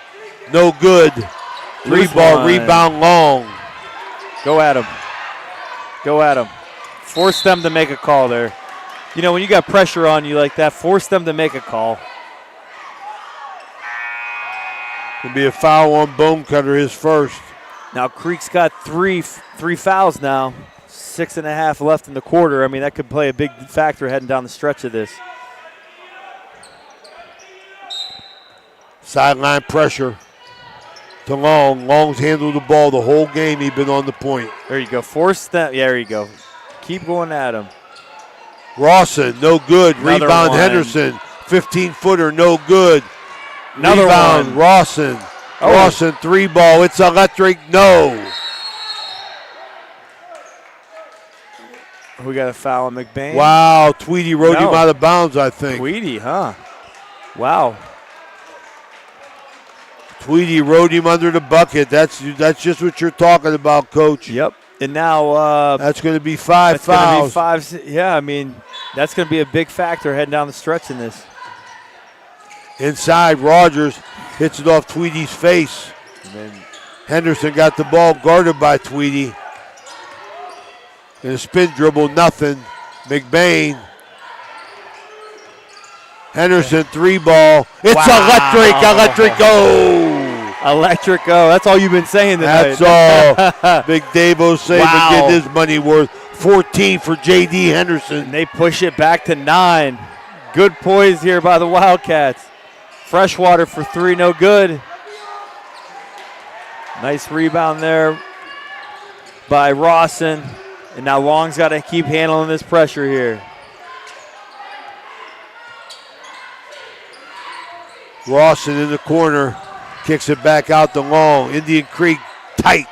No good. 3-ball. Rebound Long. Go at him. Go at him. Force them to make a call there. You know, when you got pressure on you like that, force them to make a call. Could be a foul on Bone Cutter, his first. Now Creek's got three fouls now. 6.5 left in the quarter. I mean, that could play a big factor heading down the stretch of this. Sideline pressure to Long. Long's handled the ball the whole game. He's been on the point. There you go. Force that. Yeah, there you go. Keep going at him. Rawson, no good. Another Rebound one. Henderson. 15-footer, no good. Another Rebound one. Rawson. Rawson, 3 ball. It's electric. No. We got a foul on McBain. Wow, Tweedy rode him out of bounds, I think. Tweedy, huh? Wow. Tweedy rode him under the bucket. That's just what you're talking about, Coach. Yep. And now that's going to be 5 fouls. Going to be 5. Yeah, I mean, that's going to be a big factor heading down the stretch in this. Inside, Rogers hits it off Tweedy's face. And then Henderson got the ball guarded by Tweedy. In a spin dribble, nothing. McBain. Henderson, 3 ball. It's electric, go! Electric go. That's all you've been saying tonight. That's all. Big Davo saying getting his money worth. 14 for J.D. Henderson. And they push it back to 9. Good poise here by the Wildcats. Freshwater for 3, no good. Nice rebound there by Rawson. And now Long's got to keep handling this pressure here. Rawson in the corner. Kicks it back out to Long. Indian Creek tight.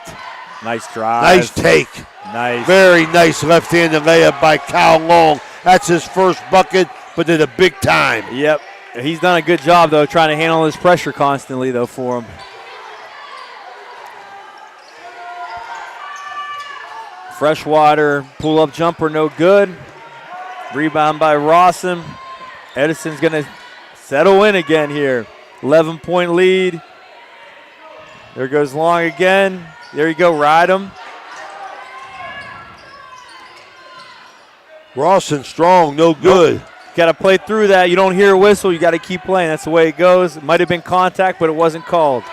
Nice drive. Nice take. Nice. Very nice left-handed layup by Cal Long. That's his first bucket, but at a big time. Yep. He's done a good job, though, trying to handle his pressure constantly, though, for him. Freshwater, pull-up jumper, no good. Rebound by Rawson. Edison's going to settle in again here. 11-point lead. There goes Long again. There you go, ride him. Rawson strong, no good. Nope. Got to play through that. You don't hear a whistle. You got to keep playing. That's the way it goes. It might have been contact, but it wasn't called.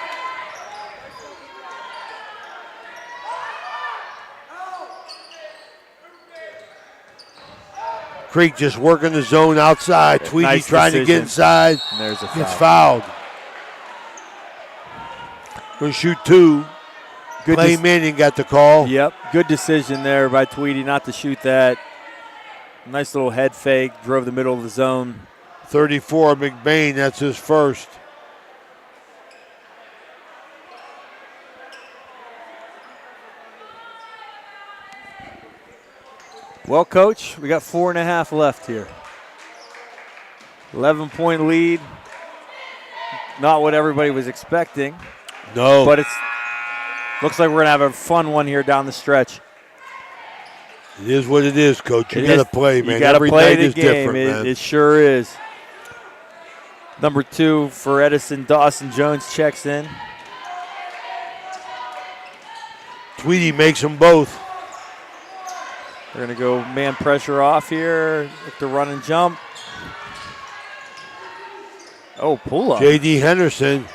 Creek just working the zone outside. Tweedy nice trying decision. to get inside. And there's a foul. Gets fouled. Going to shoot 2. Good Clay Manning got the call. Yep. Good decision there by Tweedy not to shoot that. Nice little head fake. Drove the middle of the zone. 34, McBain. That's his first. Well, Coach, we got 4.5 left here. 11-point lead. Not what everybody was expecting. No. But it's looks like we're going to have a fun one here down the stretch. It is what it is, Coach. You got to play, man. You got to Every play night the is game. different, man. It sure is. Number 2 for Edison, Dawson Jones checks in. Tweedy makes them both. They're going to go man pressure off here. Look to run and jump. Oh, pull up. J.D. Henderson.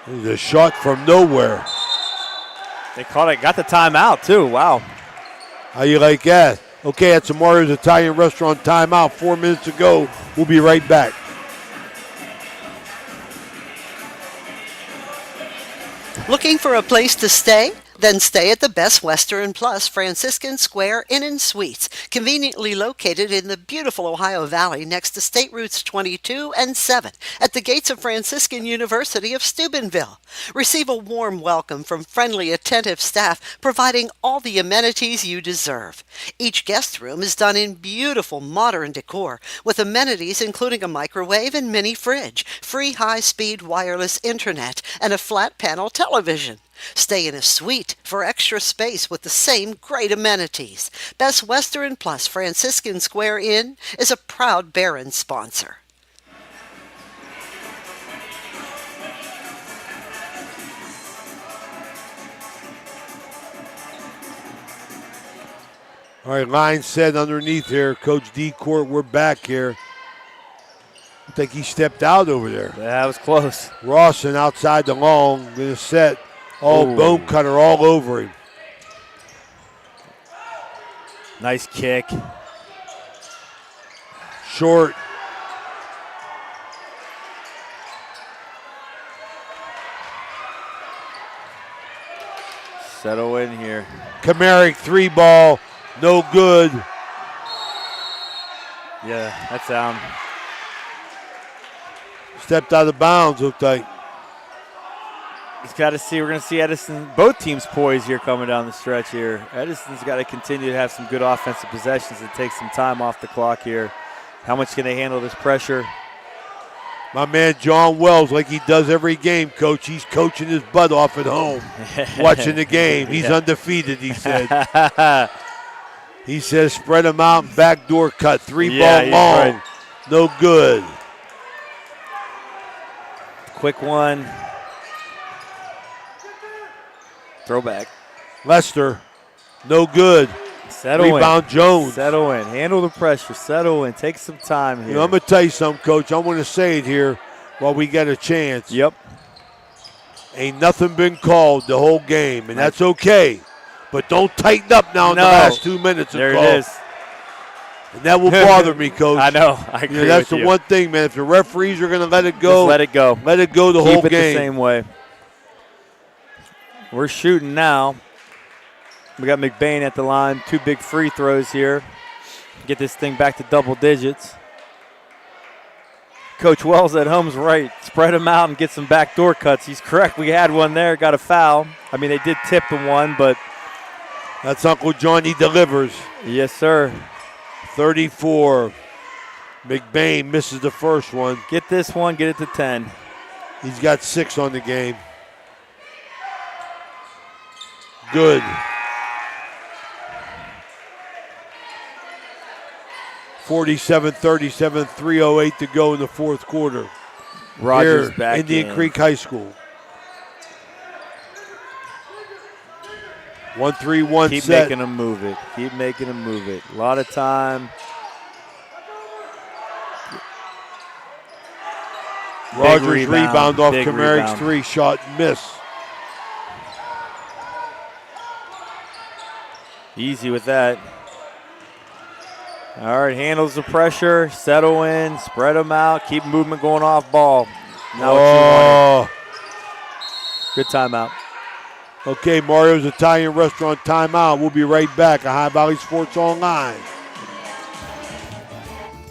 He's a shot from nowhere. They caught it. Got the timeout, too. Wow. How you like that? Okay, at Mario's Italian Restaurant timeout. 4 minutes to go. We'll be right back. Looking for a place to stay? Then stay at the Best Western Plus Franciscan Square Inn and Suites, conveniently located in the beautiful Ohio Valley next to State Routes 22 and 7 at the gates of Franciscan University of Steubenville. Receive a warm welcome from friendly, attentive staff, providing all the amenities you deserve. Each guest room is done in beautiful modern decor, with amenities including a microwave and mini fridge, free high-speed wireless internet, and a flat-panel television. Stay in a suite for extra space with the same great amenities. Best Western Plus Franciscan Square Inn is a proud Barron sponsor. All right, line set underneath here. Coach D. Court, we're back here. I think he stepped out over there. That was close. Rawson outside the long. Going to set. Bone cutter all over him. Nice kick. Short. Settle in here. Kamarick 3 ball. No good. Yeah, that's down. Stepped out of bounds, looked like. Just got to see. We're going to see Edison, both teams poised here coming down the stretch here. Edison's got to continue to have some good offensive possessions and take some time off the clock here. How much can they handle this pressure? My man John Wells, like he does every game, Coach, he's coaching his butt off at home, watching the game. He's undefeated, he said. He says spread them out and backdoor cut. 3-ball long. Right. No good. Quick one. Throwback. Lester, no good. Settle Rebound in. Jones. Settle in. Handle the pressure. Settle in. Take some time here. You know, I'm going to tell you something, Coach. I'm going to say it here while we get a chance. Yep. Ain't nothing been called the whole game, and that's okay. But don't tighten up now in the last 2 minutes. There it is. And that will bother me, Coach. I know. I agree that's with the you. one thing, man. If the referees are going to let it go. Just let it go. Let it go the whole game. Keep it the same way. We're shooting now. We got McBain at the line. 2 big free throws here. Get this thing back to double digits. Coach Wells at home's right. Spread them out and get some backdoor cuts. He's correct. We had one there. Got a foul. I mean, they did tip the one, but. That's Uncle Johnny delivers. Yes, sir. 34. McBain misses the first one. Get this one. Get it to 10. He's got 6 on the game. Good. 47-37, 3:08 to go in the fourth quarter. Rogers here, back Indian in. Creek High School. 1-3-1 Keep set. making them move it. Keep making them move it. A lot of time. Rogers rebound. rebound off Big Kamarik's rebound. 3 shot miss. Easy with that. All right, handles the pressure, settle in, spread them out, keep movement going off ball. Now what you wanted. Good timeout. Okay, Mario's Italian Restaurant timeout. We'll be right back on High Valley Sports Online.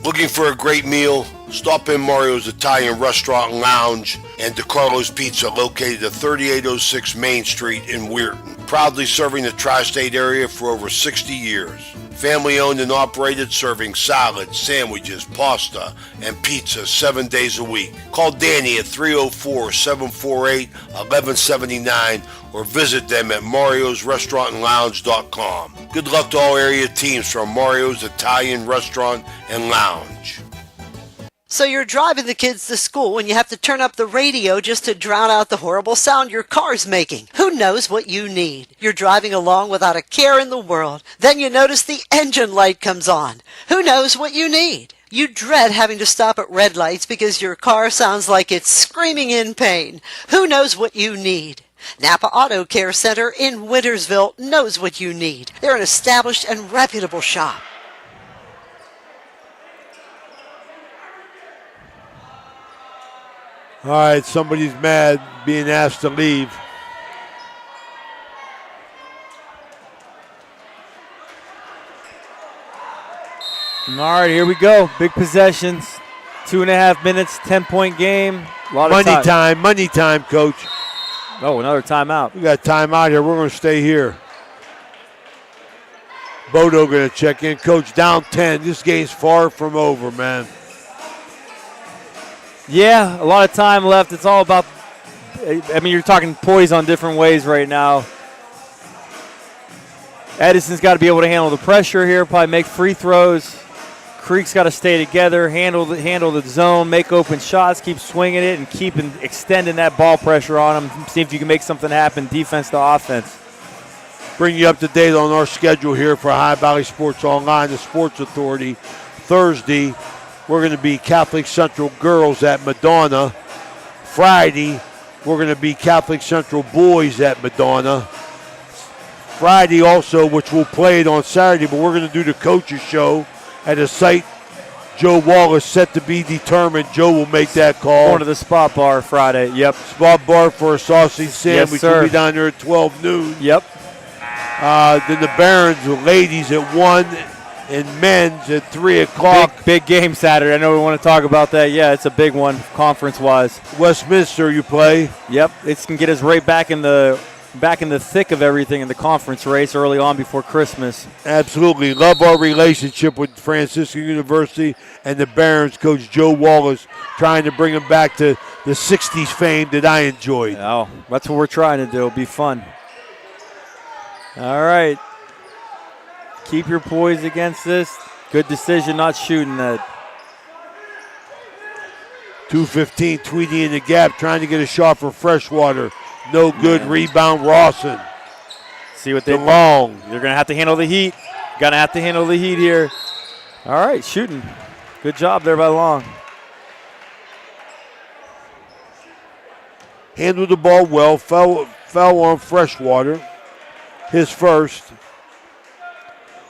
Looking for a great meal? Stop in Mario's Italian Restaurant and Lounge and DeCarlo's Pizza, located at 3806 Main Street in Weirton. Proudly serving the tri-state area for over 60 years. Family owned and operated, serving salads, sandwiches, pasta, and pizza 7 days a week. Call Danny at 304-748-1179 or visit them at mariosrestaurantandlounge.com. Good luck to all area teams from Mario's Italian Restaurant and Lounge. So you're driving the kids to school and you have to turn up the radio just to drown out the horrible sound your car's making. Who knows what you need? You're driving along without a care in the world. Then you notice the engine light comes on. Who knows what you need? You dread having to stop at red lights because your car sounds like it's screaming in pain. Who knows what you need? Napa Auto Care Center in Wintersville knows what you need. They're an established and reputable shop. All right, somebody's mad being asked to leave. All right, here we go. Big possessions. 2.5 minutes, 10-point game. A lot of Money time, Coach. Oh, another timeout. We got timeout here. We're going to stay here. Bodo going to check in. Coach, down 10. This game's far from over, man. Yeah, a lot of time left. It's all about, I mean, you're talking poise on different ways right now. Edison's got to be able to handle the pressure here, probably make free throws. Creek's got to stay together, handle the zone, make open shots, keep swinging it, and keep extending that ball pressure on them. See if you can make something happen, defense to offense. Bring you up to date on our schedule here for High Valley Sports Online, the Sports Authority. Thursday, we're going to be Catholic Central Girls at Madonna. Friday, we're going to be Catholic Central Boys at Madonna. Friday also, which we'll play it on Saturday, but we're going to do the coaches show at a site Joe Wallace set to be determined. Joe will make that call. Going to the Spot Bar Friday, yep. Spot Bar for a sausage sandwich. Yes, sir. We'll be down there at 12 noon. Yep. Then the Barons, the ladies at 1, in men's at 3 o'clock. Big game Saturday. I know we want to talk about that. Yeah, it's a big one conference-wise. Westminster, you play. Yep, it can get us right back in the thick of everything in the conference race early on before Christmas. Absolutely. Love our relationship with Franciscan University and the Barons, Coach Joe Wallace, trying to bring them back to the 60s fame that I enjoyed. Oh, that's what we're trying to do. It'll be fun. All right. Keep your poise against this. Good decision not shooting that. 2:15, Tweedy in the gap, trying to get a shot for Freshwater. No good. Rebound, Rawson. See what they long. They're going to have to handle the heat. Going to have to handle the heat here. All right, shooting. Good job there by Long. Handled the ball well. Fell on Freshwater. His first.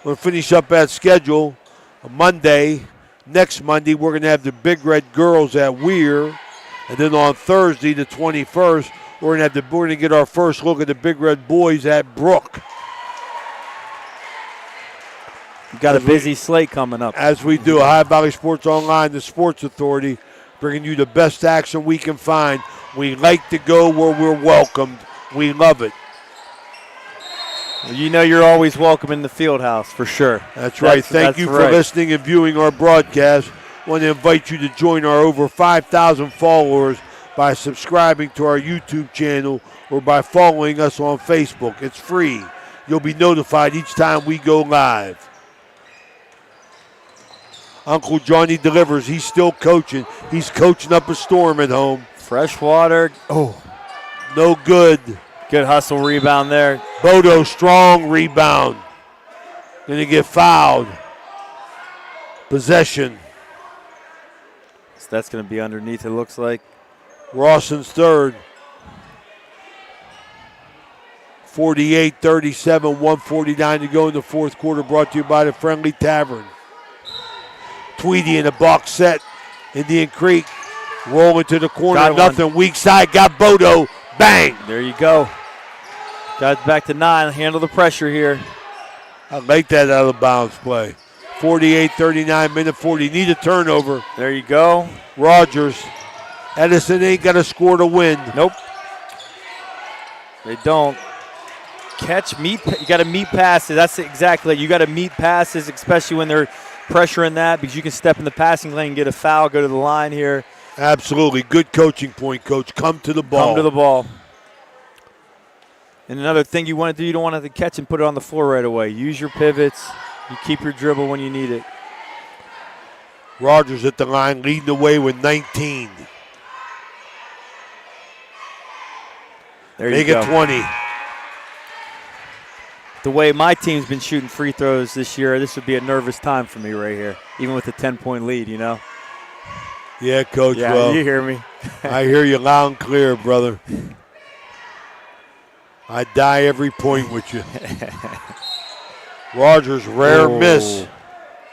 We'll finish up that schedule. Next Monday, we're going to have the Big Red girls at Weir. And then on Thursday, the 21st, we're going to get our first look at the Big Red boys at Brook. You've got a busy slate coming up. As we do, Ohio Valley Sports Online, the Sports Authority, bringing you the best action we can find. We like to go where we're welcomed. We love it. Well, you know you're always welcome in the field house, for sure. That's right. Thank you for listening and viewing our broadcast. I want to invite you to join our over 5,000 followers by subscribing to our YouTube channel or by following us on Facebook. It's free. You'll be notified each time we go live. Uncle Johnny delivers. He's still coaching. He's coaching up a storm at home. Freshwater. Oh, no good. Good hustle rebound there. Bodo, strong rebound. Going to get fouled. Possession. So that's going to be underneath, it looks like. Rawson's third. 48-37, 149 to go in the fourth quarter, brought to you by the Friendly Tavern. Tweedy in the box set. Indian Creek rolling to the corner. Nothing. Weak side. Got Bodo. Bang. There you go. Got back to 9. Handle the pressure here. I like that out of bounds play. 48-39, minute 40. Need a turnover. There you go. Rogers. Edison ain't got to score to win. Nope. They don't. You got to meet passes. That's exactly it. You got to meet passes, especially when they're pressuring that, because you can step in the passing lane, get a foul, go to the line here. Absolutely. Good coaching point, Coach. Come to the ball. Come to the ball. And another thing you want to do, you don't want to catch and put it on the floor right away. Use your pivots. You keep your dribble when you need it. Rogers at the line, leading the way with 19. There you Make go. it 20. The way my team's been shooting free throws this year, this would be a nervous time for me right here, even with a 10-point lead, you know? Yeah, Coach. Yeah, well, you hear me. I hear you loud and clear, brother. I die every point with you. Rogers, rare miss.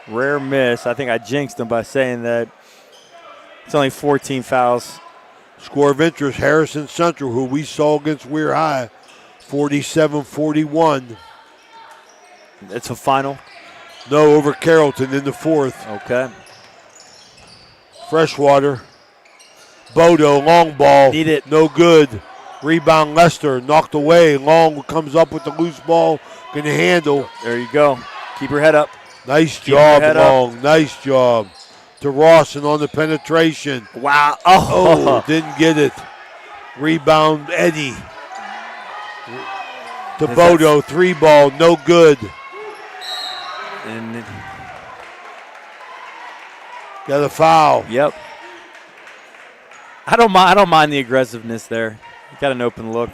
Rare miss. I think I jinxed him by saying that. It's only 14 fouls. Score of interest, Harrison Central, who we saw against Weir High, 47-41. It's a final? No, over Carrollton in the fourth. Okay. Freshwater. Bodo, long ball. Need it. No good. Rebound Lester, knocked away. Long comes up with the loose ball. Going to handle. There you go. Keep your head up. Nice job, Long. Nice job. To Rawson on the penetration. Wow. Oh, didn't get it. Rebound, Eddie. To Bodo, 3-ball, no good. And got a foul. Yep. I don't mind the aggressiveness there. You got an open look.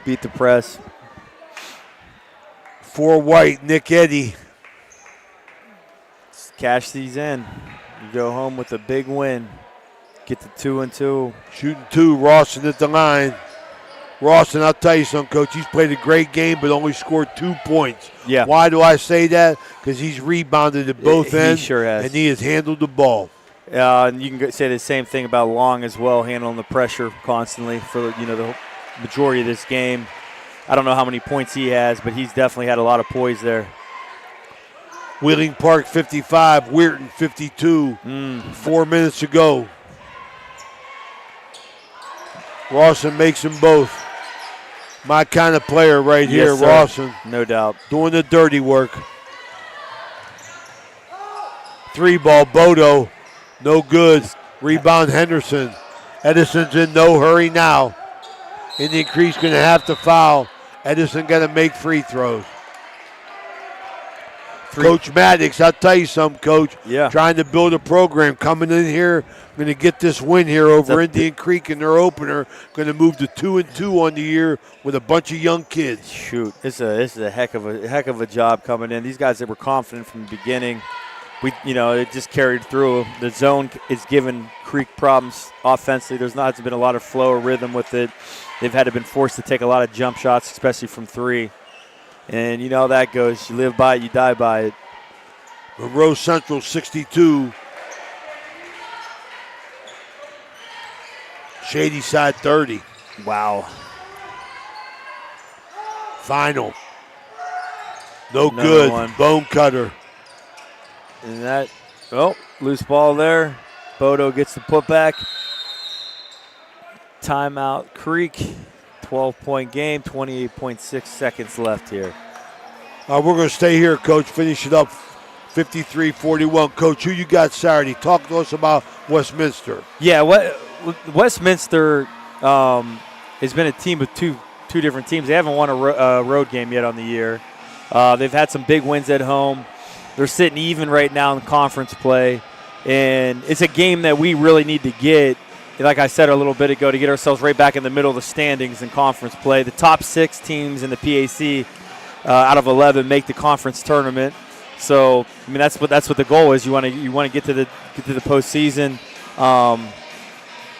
Beat the press. For White, Nick Eddy. Just cash these in. You go home with a big win. Get to 2-2. Shooting 2, Rawson at the line. Rawson, I'll tell you something, Coach. He's played a great game, but only scored 2 points. Yeah. Why do I say that? Because he's rebounded at both ends. He sure has. And he has handled the ball. And you can say the same thing about Long as well, handling the pressure constantly for the majority of this game. I don't know how many points he has, but he's definitely had a lot of poise there. Wheeling Park 55, Weirton 52. 4 minutes to go. Rawson makes them both. My kind of player right here, sir. Rawson. No doubt. Doing the dirty work. 3 ball, Bodo. No good. Rebound, Henderson. Edison's in no hurry now. Indian Creek's going to have to foul. Edison got to make free throws. Coach Maddox, I'll tell you something, Coach. Yeah. Trying to build a program, coming in here, going to get this win here over Indian Creek in their opener. Going to move to 2-2 on the year with a bunch of young kids. Shoot, this is a heck of a job coming in. These guys that were confident from the beginning. It just carried through. The zone is giving Creek problems offensively. There's been a lot of flow or rhythm with it. They've been forced to take a lot of jump shots, especially from 3. And you know how that goes. You live by it, you die by it. Monroe Central 62. Shady Side 30. Wow. Final. No Another good. one. Bone cutter. And loose ball there. Bodo gets the putback. Timeout Creek. 12-point game, 28.6 seconds left here. We're going to stay here, Coach. Finish it up 53-41. Coach, who you got Saturday? Talk to us about Westminster. Yeah, Westminster has been a team of two different teams. They haven't won a road game yet on the year. They've had some big wins at home. They're sitting even right now in conference play. And it's a game that we really need to get, like I said a little bit ago, to get ourselves right back in the middle of the standings in conference play. The top 6 teams in the PAC out of 11 make the conference tournament. So I mean that's what the goal is. You want to get to the postseason.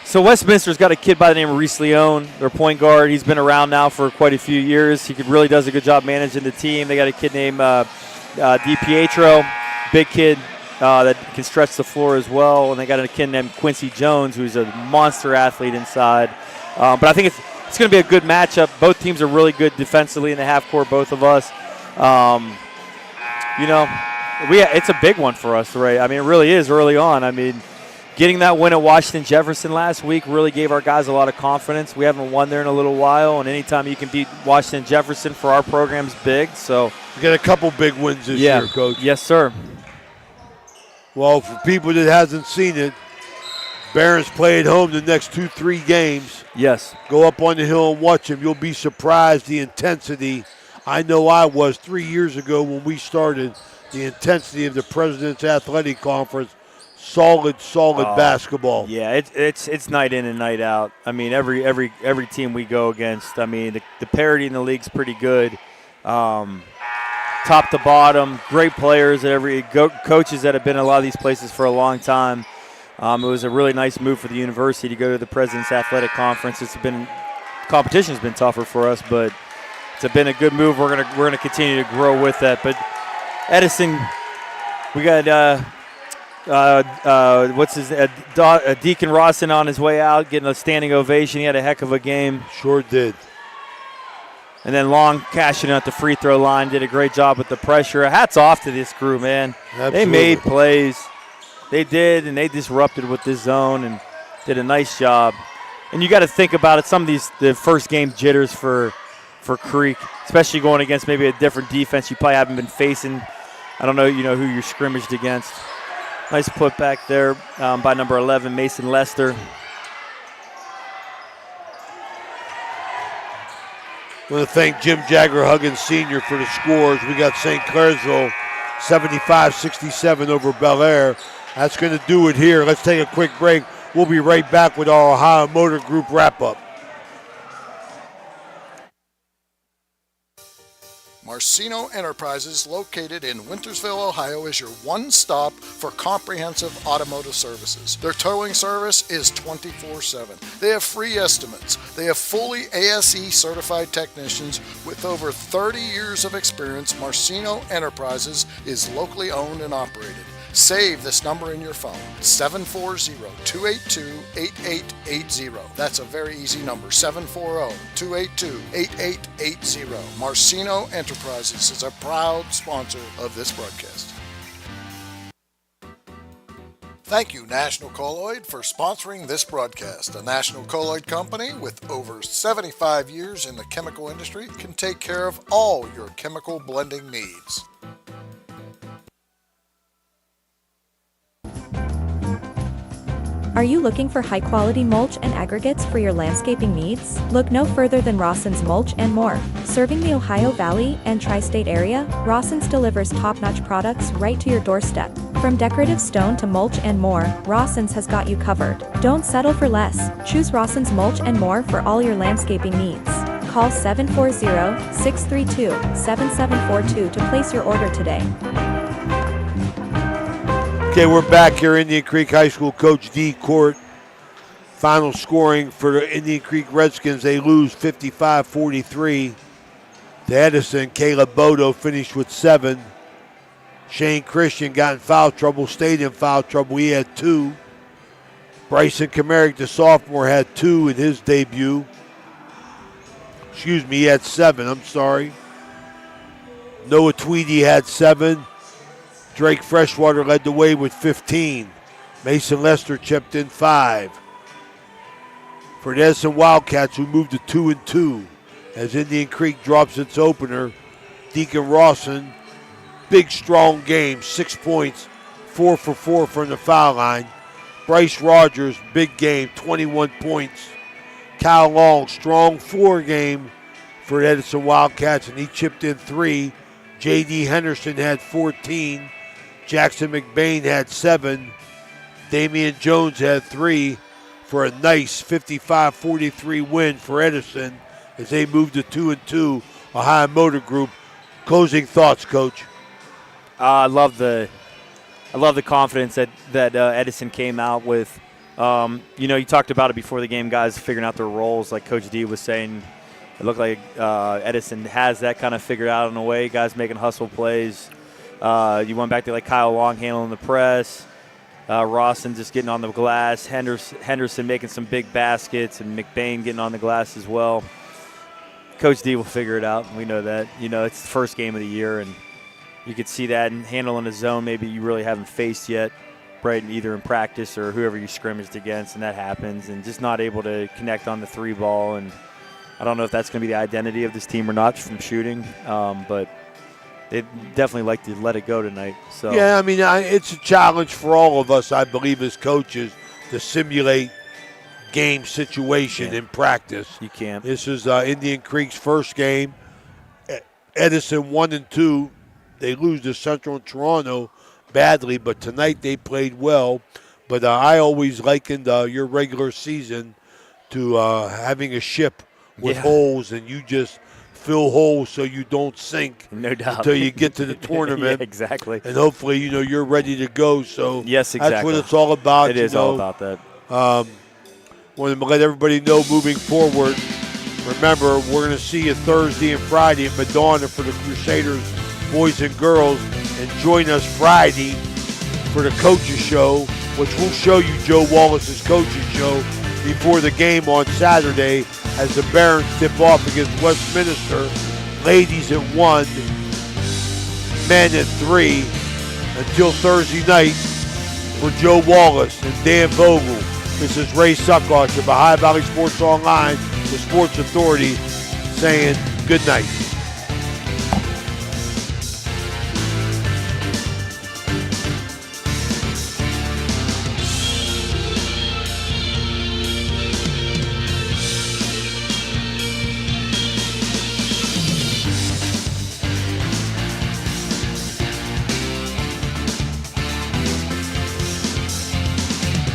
So Westminster's got a kid by the name of Reese Leone, their point guard. He's been around now for quite a few years. He really does a good job managing the team. They got a kid named DiPietro, big kid. That can stretch the floor as well. And they got a kid named Quincy Jones, who's a monster athlete inside. But I think it's going to be a good matchup. Both teams are really good defensively in the half court, both of us. It's a big one for us, right? I mean, it really is early on. I mean, getting that win at Washington Jefferson last week really gave our guys a lot of confidence. We haven't won there in a little while, and anytime you can beat Washington Jefferson for our program's big. So you got a couple big wins this year, Coach. Yes, sir. Well, for people that hasn't seen it, Barons play at home the next 2-3 games. Yes. Go up on the hill and watch them. You'll be surprised the intensity. I know I was 3 years ago when we started, the intensity of the President's Athletic Conference. Solid basketball. Yeah, it's night in and night out. I mean, every team we go against, I mean, the parity in the league's pretty good. Top to bottom, great players, coaches that have been in a lot of these places for a long time. It was a really nice move for the university to go to the President's Athletic Conference. Competition's been tougher for us, but it's been a good move. We're gonna continue to grow with that. But Edison, we got Deacon Rawson on his way out, getting a standing ovation. He had a heck of a game. Sure did. And then Long cashing out the free throw line, did a great job with the pressure. Hats off to this crew, man. Absolutely. They made plays. They did, and they disrupted with this zone and did a nice job. And you got to think about it, some of the first game jitters for Creek, especially going against maybe a different defense you probably haven't been facing. I don't know, who you're scrimmaged against. Nice putback there by number 11, Mason Lester. I want to thank Jim Jagger Huggins Sr. for the scores. We got St. Clairsville 75-67 over Bel Air. That's going to do it here. Let's take a quick break. We'll be right back with our Ohio Motor Group wrap-up. Marcino Enterprises, located in Wintersville, Ohio, is your one-stop for comprehensive automotive services. Their towing service is 24/7. They have free estimates. They have fully ASE certified technicians with over 30 years of experience. Marcino Enterprises is locally owned and operated. Save this number in your phone, 740-282-8880. That's a very easy number, 740-282-8880. Marcino Enterprises is a proud sponsor of this broadcast. Thank you, National Colloid, for sponsoring this broadcast. A National Colloid company with over 75 years in the chemical industry can take care of all your chemical blending needs. Are you looking for high-quality mulch and aggregates for your landscaping needs? Look no further than Rawson's Mulch and More. Serving the Ohio Valley and Tri-State area, Rawson's delivers top-notch products right to your doorstep. From decorative stone to mulch and more, Rawson's has got you covered. Don't settle for less. Choose Rawson's Mulch and More for all your landscaping needs. Call 740-632-7742 to place your order today. Okay, we're back here, Indian Creek High School. Coach D court. Final scoring for the Indian Creek Redskins. They lose 55-43 to Edison. Caleb Bodo finished with 7. Shane Christian got in foul trouble, stayed in foul trouble. He had 2. Bryson Kamarick, the sophomore, had 2 in his debut. Excuse me, he had 7. I'm sorry. Noah Tweedy had 7. Drake Freshwater led the way with 15. Mason Lester chipped in 5. For the Edison Wildcats, who moved to 2-2, as Indian Creek drops its opener, Deacon Rawson, big strong game, 6 points, 4 for 4 from the foul line. Bryce Rogers, big game, 21 points. Kyle Long, strong 4 game for the Edison Wildcats, and he chipped in 3. J.D. Henderson had 14. Jackson McBain had 7. Damian Jones had 3 for a nice 55-43 win for Edison as they moved to 2-2. Ohio Motor Group. Closing thoughts, Coach. I love the confidence that Edison came out with. You talked about it before the game, guys figuring out their roles. Like Coach D was saying, it looked like Edison has that kind of figured out in a way. Guys making hustle plays. You went back to like Kyle Long handling the press, Rawson just getting on the glass, Henderson making some big baskets, and McBain getting on the glass as well. Coach D will figure it out. We know that. It's the first game of the year, and you could see that, and handling a zone maybe you really haven't faced yet, right, either in practice or whoever you scrimmaged against, and that happens, and just not able to connect on the 3 ball. And I don't know if that's going to be the identity of this team or not from shooting, but they'd definitely like to let it go tonight. So yeah, I mean, it's a challenge for all of us, I believe, as coaches, to simulate game situation in practice. You can't. This is Indian Creek's first game. Edison 1-2. They lose to Central and Toronto badly, but tonight they played well. But I always likened your regular season to having a ship with holes, and you just fill holes so you don't sink. No doubt. Until you get to the tournament. Yeah, exactly. And hopefully, you're ready to go. So yes, exactly. That's what it's all about. It is all about that. Want to let everybody know moving forward. Remember, we're going to see you Thursday and Friday at Madonna for the Crusaders boys and girls. And join us Friday for the coaches show, which will show you Joe Wallace's coaches show before the game on Saturday as the Barons tip off against Westminster. Ladies at 1, men at 3, until Thursday night for Joe Wallace and Dan Vogel. This is Ray Suckosh of Ohio Valley Sports Online, the Sports Authority, saying good night.